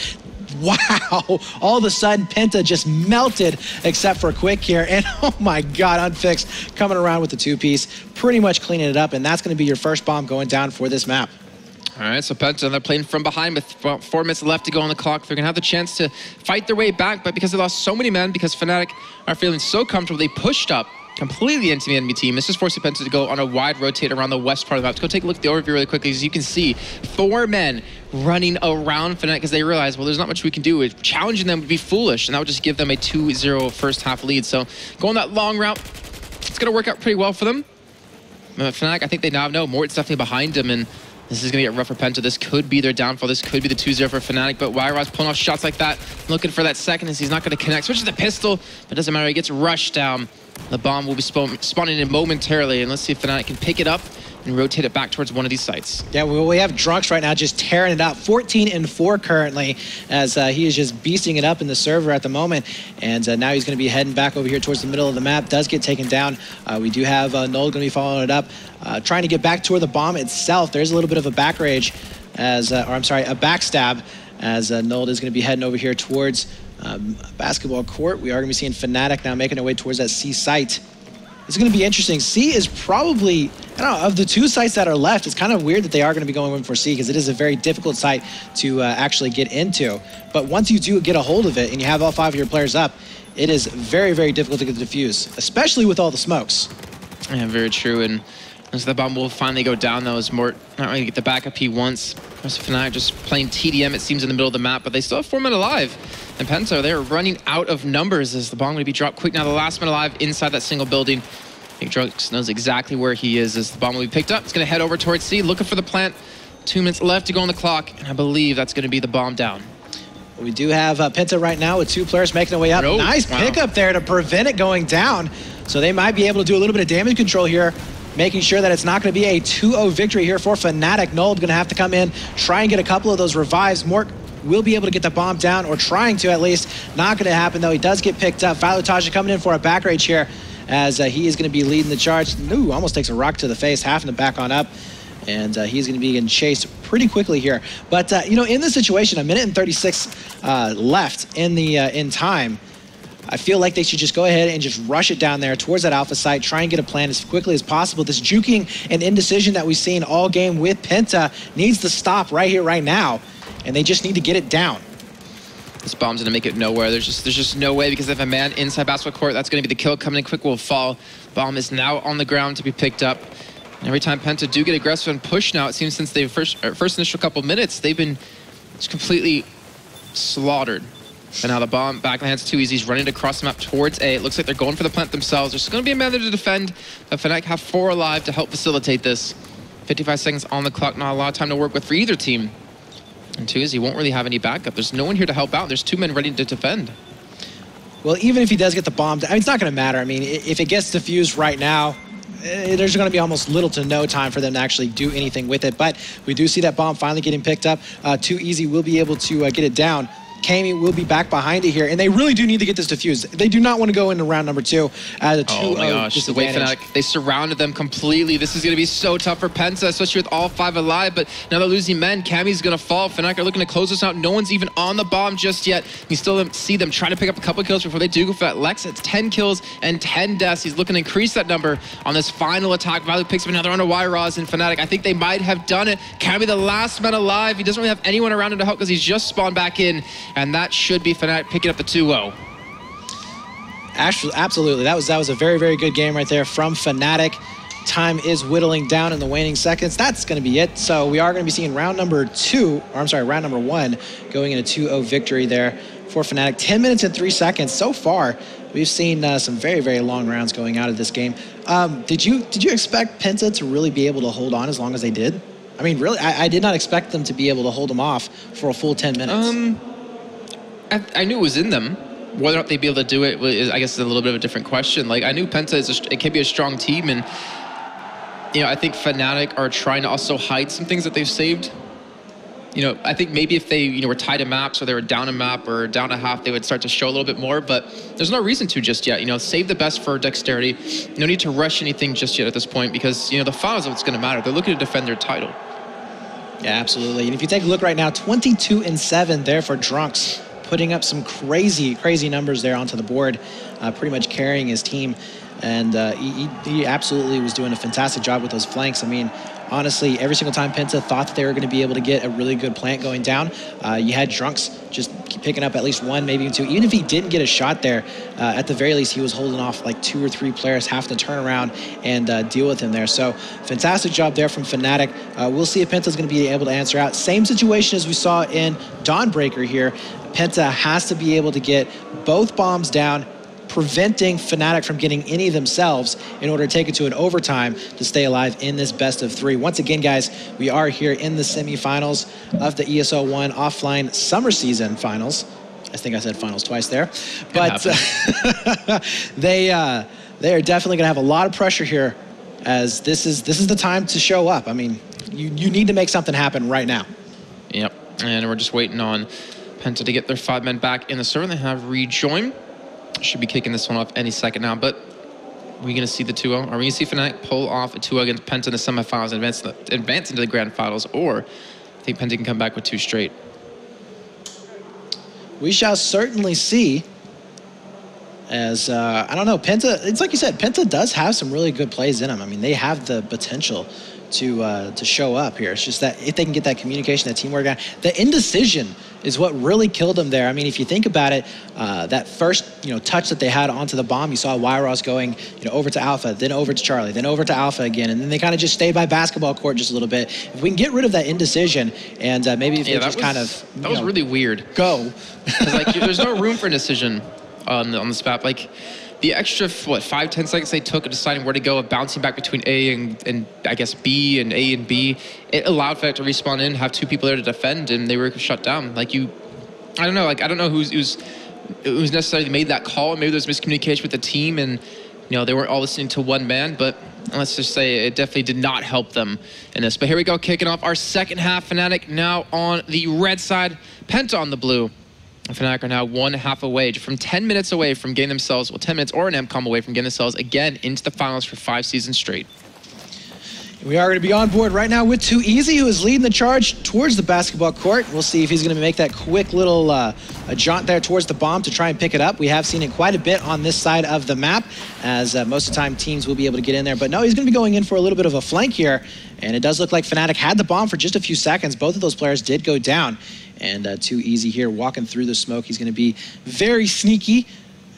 Wow, all of a sudden Penta just melted except for Quick here, and oh my god, Unfixed coming around with the 2-piece, pretty much cleaning it up, and that's going to be your first bomb going down for this map. All right, so Penta, they're playing from behind with about 4 minutes left to go on the clock. They're going to have the chance to fight their way back, but because they lost so many men, because Fnatic are feeling so comfortable, they pushed up completely into the enemy team. This is forcing Penta to go on a wide rotate around the west part of the map. Let's go take a look at the overview really quickly. As you can see, 4 men running around Fnatic because they realize, well, there's not much we can do. Challenging them would be foolish, and that would just give them a 2-0 first half lead. So going that long route, it's going to work out pretty well for them. Fnatic, I think they now know Mort's definitely behind him, and this is going to get rough for Penta. This could be their downfall. This could be the 2-0 for Fnatic, but Wyrod's pulling off shots like that, looking for that second as he's not going to connect. Switches the pistol, but it doesn't matter. He gets rushed down. The bomb will be spawning in momentarily, and let's see if Fnatic can pick it up and rotate it back towards one of these sites. Yeah, well, we have Drunks right now just tearing it up. 14-4 currently, as he is just beasting it up in the server at the moment. And now he's going to be heading back over here towards the middle of the map. Does get taken down. We do have Nold going to be following it up, trying to get back toward the bomb itself. There's a little bit of a back rage, as, or I'm sorry, a backstab, as Nold is going to be heading over here towards basketball court. We are going to be seeing Fnatic now making their way towards that C site. It's going to be interesting. C is probably, I don't know, of the 2 sites that are left, it's kind of weird that they are going to be going in for C because it is a very difficult site to actually get into. But once you do get a hold of it and you have all 5 of your players up, it is very, very difficult to get the defuse, especially with all the smokes. Yeah, very true. And as the bomb will finally go down, though, as Mort not really get the backup he wants. Fnatic just playing TDM, it seems, in the middle of the map, but they still have 4 men alive. And Penta, they're running out of numbers as the bomb will be dropped quick. Now the last man alive inside that single building. I think Drunks knows exactly where he is as the bomb will be picked up. It's going to head over towards C, looking for the plant. 2 minutes left to go on the clock, and I believe that's going to be the bomb down. But we do have PENTA right now with 2 players making their way up. Nice pickup there to prevent it going down. So they might be able to do a little bit of damage control here, making sure that it's not going to be a 2-0 victory here for Fnatic. Nold going to have to come in, try and get a couple of those revives. Mork will be able to get the bomb down, or trying to at least. Not going to happen, though. He does get picked up. Valutaja coming in for a back rage here, as he is going to be leading the charge. Ooh, almost takes a rock to the face, having to back on up. And he's going to be getting chased pretty quickly here. But, you know, in this situation, 1:36 left in time. I feel like they should just go ahead and just rush it down there towards that alpha site, try and get a plan as quickly as possible. This juking and indecision that we've seen all game with PENTA needs to stop right here, right now. And they just need to get it down. This bomb's gonna make it nowhere. There's just no way, because if a man inside basketball court, that's gonna be the kill. Coming in quick will fall. Bomb is now on the ground to be picked up. And every time PENTA do get aggressive and push now, it seems since the first initial couple minutes, they've been just completely slaughtered. And now the bomb back in the hands of 2Easy. He's running across the map towards A. It looks like they're going for the plant themselves. There's going to be a man there to defend. Fnatic have 4 alive to help facilitate this. 55 seconds on the clock, not a lot of time to work with for either team. And 2Easy won't really have any backup. There's no one here to help out. There's 2 men ready to defend. Well, even if he does get the bomb, I mean, it's not going to matter. I mean, if it gets defused right now, there's going to be almost little to no time for them to actually do anything with it. But we do see that bomb finally getting picked up. 2Easy will be able to get it down. Kami will be back behind it here, and they really do need to get this defused. They do not want to go into round number 2 as a 2-0 Oh my gosh, the way Fnatic, they surrounded them completely. This is going to be so tough for PENTA, especially with all 5 alive, but now they're losing men. Kami's going to fall. Fnatic are looking to close this out. No one's even on the bomb just yet. You still see them trying to pick up a couple kills before they do go for that Lex. It's 10 kills and 10 deaths. He's looking to increase that number on this final attack. Value picks up another on a Y-Roz in Fnatic. I think they might have done it. Kami, the last man alive. He doesn't really have anyone around him to help because he's just spawned back in, and that should be Fnatic picking up the 2-0. Absolutely. That was a very, very good game right there from Fnatic. Time is whittling down in the waning seconds. That's going to be it. So we are going to be seeing round number 1 going in a 2-0 victory there for Fnatic. 10 minutes and 3 seconds. So far, we've seen some very, very long rounds going out of this game. Did you expect PENTA to really be able to hold on as long as they did? I mean, really, I did not expect them to be able to hold them off for a full 10 minutes. I knew it was in them. Whether or not they'd be able to do it, I guess, is a little bit of a different question. Like, I knew PENTA it can be a strong team, and you know, I think Fnatic are trying to also hide some things that they've saved. You know, I think maybe if they were tied in maps, or they were down a map or down a half, they would start to show a little bit more. But there's no reason to just yet. You know, save the best for dexterity. No need to rush anything just yet at this point, because the finals is what's going to matter. They're looking to defend their title. Yeah, absolutely. And if you take a look right now, 22-7 there for Drunks, putting up some crazy, crazy numbers there onto the board, pretty much carrying his team. And he absolutely was doing a fantastic job with those flanks. I mean, honestly, every single time PENTA thought that they were going to be able to get a really good plant going down, you had Drunks just picking up at least 1, maybe 2. Even if he didn't get a shot there, at the very least, he was holding off like 2 or 3 players, having to turn around and deal with him there. So fantastic job there from Fnatic. We'll see if PENTA's going to be able to answer out. Same situation as we saw in Dawnbreaker here. PENTA has to be able to get both bombs down, preventing Fnatic from getting any themselves in order to take it to an overtime to stay alive in this best of 3. Once again, guys, we are here in the semifinals of the ESL One offline summer season finals. I think I said finals twice there. But they are definitely going to have a lot of pressure here, as this is the time to show up. I mean, you need to make something happen right now. Yep, and we're just waiting on PENTA to get their 5 men back in the server. They have rejoined. Should be kicking this one off any second now, but are we going to see the 2-0? Are we going to see Fnatic pull off a 2-0 against PENTA in the semifinals and advance into the grand finals, or I think PENTA can come back with 2 straight? We shall certainly see. As, I don't know, PENTA, it's like you said, PENTA does have some really good plays in them. I mean, they have the potential to show up here. It's just that if they can get that communication, that teamwork down, the indecision is what really killed them there. I mean, if you think about it, that first touch that they had onto the bomb, you saw Y-Roz going over to Alpha, then over to Charlie, then over to Alpha again, and then they kind of just stay by basketball court just a little bit. If we can get rid of that indecision, and maybe if they just kind of that was really weird. Go, like there's no room for indecision on the spot. Like the extra 5-10 seconds they took of deciding where to go, of bouncing back between A and I guess B, and A and B, it allowed Fnatic to respawn in, have 2 people there to defend, and they were shut down. Like I don't know. Like, I don't know who's necessarily made that call. Maybe there's miscommunication with the team, and they weren't all listening to one man. But let's just say it definitely did not help them in this. But here we go, kicking off our second half. Fnatic now on the red side, Penta on the blue. And Fnatic are now 1.5 away, from 10 minutes away from getting themselves, well, 10 minutes or an MCOM away from getting themselves again into the finals for 5 seasons straight. We are going to be on board right now with 2Easy, who is leading the charge towards the basketball court. We'll see if he's going to make that quick little a jaunt there towards the bomb to try and pick it up. We have seen it quite a bit on this side of the map, as most of the time teams will be able to get in there. But no, he's going to be going in for a little bit of a flank here. And it does look like Fnatic had the bomb for just a few seconds. Both of those players did go down. And 2Easy here walking through the smoke. He's going to be very sneaky.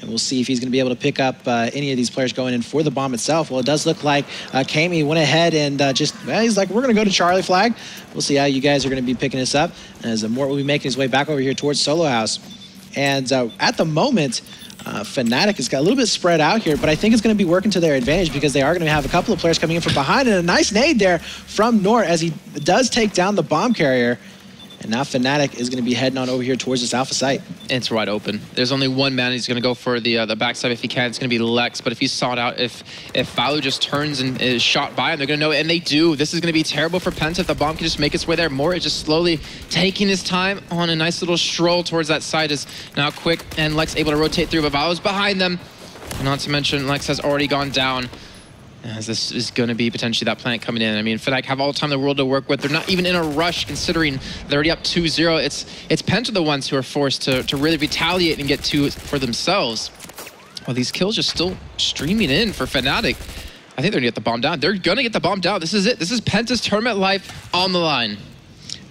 And we'll see if he's going to be able to pick up any of these players going in for the bomb itself. Well, it does look like Kami went ahead and he's like, we're going to go to Charlie flag. We'll see how you guys are going to be picking this up, as Mort will be making his way back over here towards Solo House. And at the moment, Fnatic has got a little bit spread out here, but I think it's going to be working to their advantage, because they are going to have a couple of players coming in from behind, and a nice nade there from Nort as he does take down the bomb carrier. And now Fnatic is going to be heading on over here towards this alpha site. It's wide open. There's only one man. He's going to go for the backside if he can. It's going to be Lex. But if he's sought out, if Falu just turns and is shot by him, they're going to know it. And they do. This is going to be terrible for Penta if the bomb can just make its way there. Mort is just slowly taking his time on a nice little stroll towards that side. Is now quick, and Lex able to rotate through. But Falu's behind them. And not to mention, Lex has already gone down, as this is going to be potentially that plant coming in. I mean, Fnatic have all the time in the world to work with. They're not even in a rush, considering they're already up 2-0. It's Penta the ones who are forced to really retaliate and get 2 for themselves. Well, these kills just still streaming in for Fnatic. I think they're going to get the bomb down. They're going to get the bomb down. This is it. This is Penta's tournament life on the line.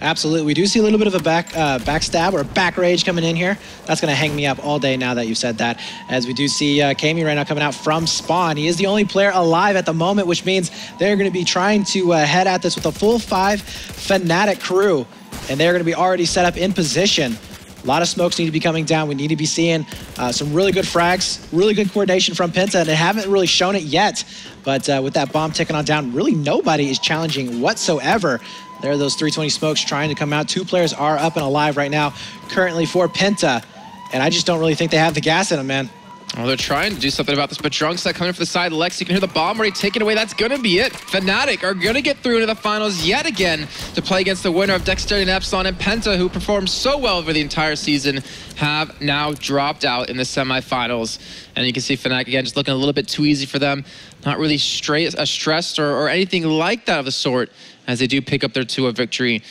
Absolutely. We do see a little bit of a backstab or a back rage coming in here. That's going to hang me up all day now that you've said that. As we do see Kami right now coming out from spawn. He is the only player alive at the moment, which means they're going to be trying to head at this with a full 5 Fnatic crew. And they're going to be already set up in position. A lot of smokes need to be coming down. We need to be seeing some really good frags, really good coordination from Penta, and they haven't really shown it yet. But with that bomb ticking on down, really nobody is challenging whatsoever. There are those 320 smokes trying to come out. 2 players are up and alive right now, currently for Penta. And I just don't really think they have the gas in them, man. Well, they're trying to do something about this, but Drunk's coming in for the side. Lex, you can hear the bomb already taken away. That's going to be it. Fnatic are going to get through into the finals yet again to play against the winner of Dexterity and Epsilon, and Penta, who performed so well over the entire season, have now dropped out in the semifinals. And you can see Fnatic again just looking a little bit too easy for them. Not really stressed or anything like that of the sort, as they do pick up their 2-0 victory.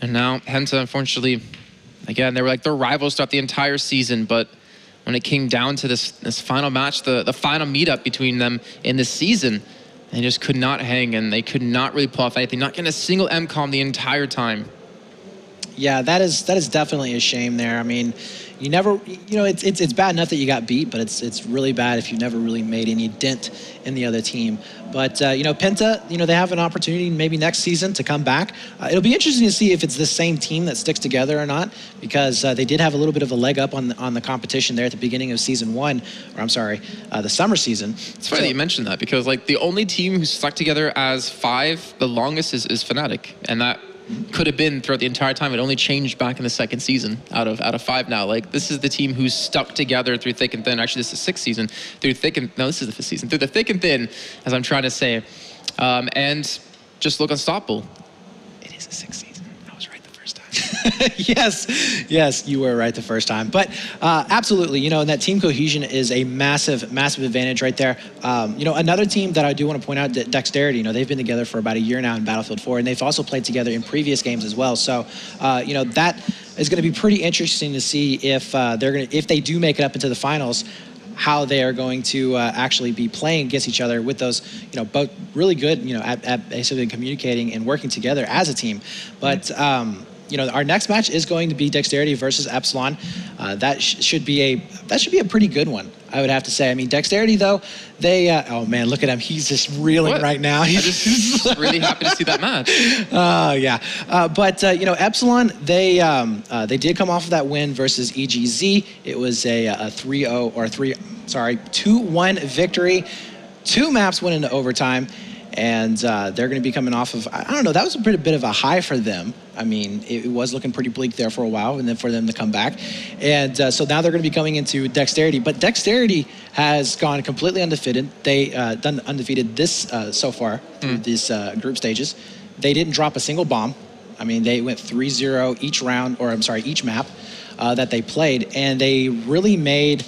And now Penta, unfortunately, again, they were like their rivals throughout the entire season, but when it came down to this final match, the final meetup between them in this season, they just could not hang, and they could not really pull off anything, not getting a single MCOM the entire time. Yeah, that is definitely a shame there. I mean, you never, it's bad enough that you got beat, but it's really bad if you never really made any dent in the other team. But Penta, they have an opportunity maybe next season to come back. It'll be interesting to see if it's the same team that sticks together or not, because they did have a little bit of a leg up on the competition there at the beginning of season 1, or I'm sorry, the summer season. It's funny that you mentioned that, because like the only team who stuck together as 5 the longest is Fnatic, and that could have been throughout the entire time. It only changed back in the 2nd season out of 5 now. Like, this is the team who's stuck together through thick and thin. Actually, this is the 6th season. Through thick and, no, this is the 5th season. Through the thick and thin, as I'm trying to say. And just look unstoppable. It is the 6th season. I was right the first time. Yes, you were right the first time. But absolutely, and that team cohesion is a massive advantage right there. Another team that I do want to point out, Dexterity, they've been together for about a year now in Battlefield 4, and they've also played together in previous games as well. So, that is going to be pretty interesting to see if if they do make it up into the finals, how they are going to actually be playing against each other with those, both really good, at basically communicating and working together as a team. But our next match is going to be Dexterity versus Epsilon. That should be a pretty good one, I would have to say. I mean, Dexterity though, they oh man, look at him. He's just reeling right now. He's just really happy to see that match. Yeah. But Epsilon, they did come off of that win versus EGZ. It was a 3-0 or 2-1 victory. 2 maps went into overtime. And they're going to be coming off of, I don't know, that was a pretty bit of a high for them. I mean, it was looking pretty bleak there for a while, and then for them to come back. And so now they're going to be coming into Dexterity. But Dexterity has gone completely undefeated. They done undefeated this so far through these group stages. They didn't drop a single bomb. I mean, they went 3-0 each round, or I'm sorry, each map that they played. And they really made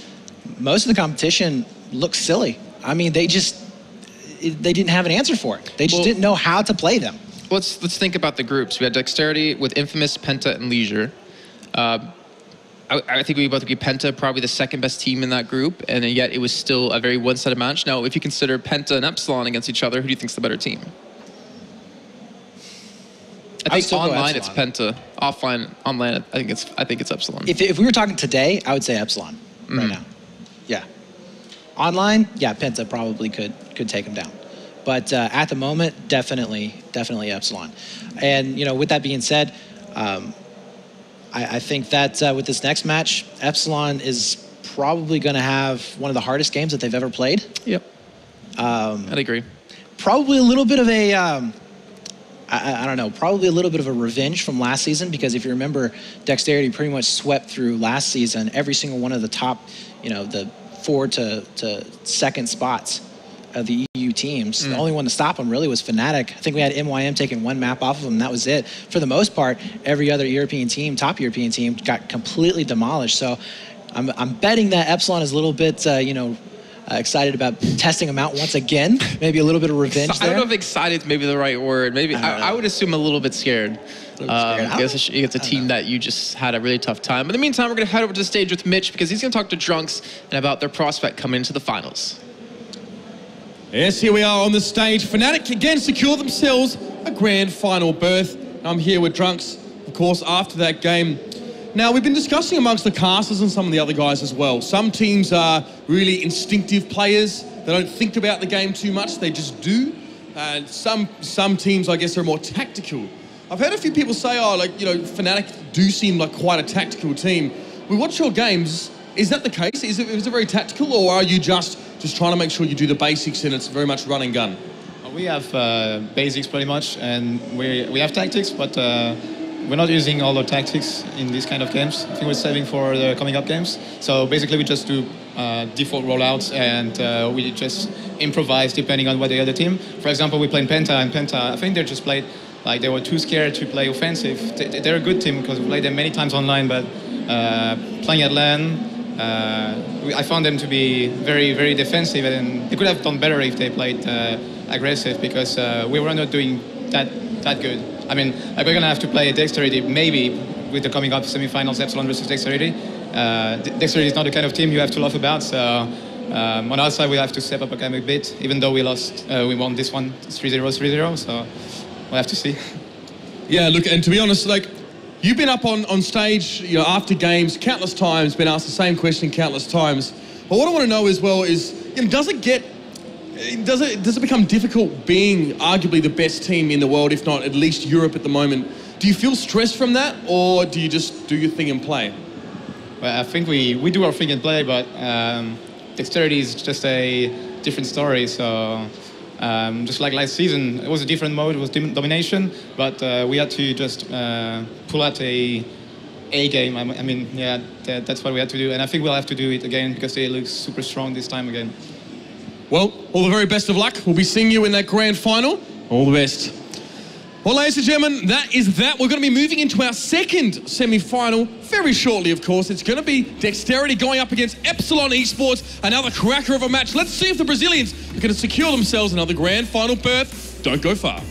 most of the competition look silly. I mean, they didn't have an answer for it. They just didn't know how to play them. Let's think about the groups. We had Dexterity with Infamous, Penta, and Leisure. I think we both agree Penta probably the second best team in that group, and yet it was still a very one-sided match. Now, if you consider Penta and Epsilon against each other, who do you think's the better team? I think online it's Penta. Offline, online, I think it's Epsilon. If we were talking today, I would say Epsilon right now. Yeah. Online, yeah, Penta probably could take them down. But at the moment, definitely Epsilon. And, you know, with that being said, I think that with this next match, Epsilon is probably going to have one of the hardest games that they've ever played. Yep. I'd agree. Probably a little bit of a, I don't know, probably a little bit of a revenge from last season, because if you remember, Dexterity pretty much swept through last season every single one of the top, you know, the 4 to second spots of the EU teams. The only one to stop them really was Fnatic. I think we had MYM taking 1 map off of them, and that was it. For the most part, every other European team, top European team, got completely demolished. So I'm betting that Epsilon is a little bit, you know, excited about testing them out once again. Maybe a little bit of revenge there. I don't know if excited is maybe the right word. Maybe I would assume a little bit scared. It's a team that you just had a really tough time. But in the meantime, we're going to head over to the stage with Mitch, because he's going to talk to Drunks and about their prospect coming into the finals. Yes, here we are on the stage. Fnatic again secure themselves a grand final berth. I'm here with Drunks, of course, after that game. Now, we've been discussing amongst the casters and some of the other guys as well. Some teams are really instinctive players. They don't think about the game too much. They just do. And some teams, I guess, are more tactical. I've heard a few people say, oh, like, you know, Fnatic do seem like quite a tactical team. We watch your games. Is that the case? Is it very tactical, or are you just trying to make sure you do the basics and it's very much run and gun? We have basics pretty much, and we have tactics, but we're not using all our tactics in these kind of games. I think we're saving for the coming up games. So basically we just do default rollouts, and we just improvise depending on what the other team. For example, we play in PENTA, and PENTA, I think they just played, like, they were too scared to play offensive. They're a good team because we played them many times online, but playing at LAN, I found them to be very, very defensive, and they could have done better if they played aggressive, because we were not doing that good. I mean, we're going to have to play Dexterity maybe with the coming up semifinals, Epsilon versus Dexterity. Dexterity is not the kind of team you have to laugh about, so on our side we have to step up a game a bit, even though we won this one 3-0, so we'll have to see. Yeah, look, and to be honest, like, you've been up on stage, you know, after games countless times, been asked the same question countless times. But what I want to know as well is, you know, does it become difficult being arguably the best team in the world, if not at least Europe at the moment? Do you feel stressed from that, or do you just do your thing and play? Well, I think we do our thing and play, but Dexterity is just a different story. So just like last season, it was a different mode, it was domination, but we had to just pull out a game. I mean, yeah, that's what we had to do, and I think we'll have to do it again because they look super strong this time again. Well, all the very best of luck. We'll be seeing you in that grand final. All the best. Well, ladies and gentlemen, that is that. We're going to be moving into our second semi-final very shortly, of course. It's going to be Dexterity going up against Epsilon Esports, another cracker of a match. Let's see if the Brazilians are going to secure themselves another grand final berth. Don't go far.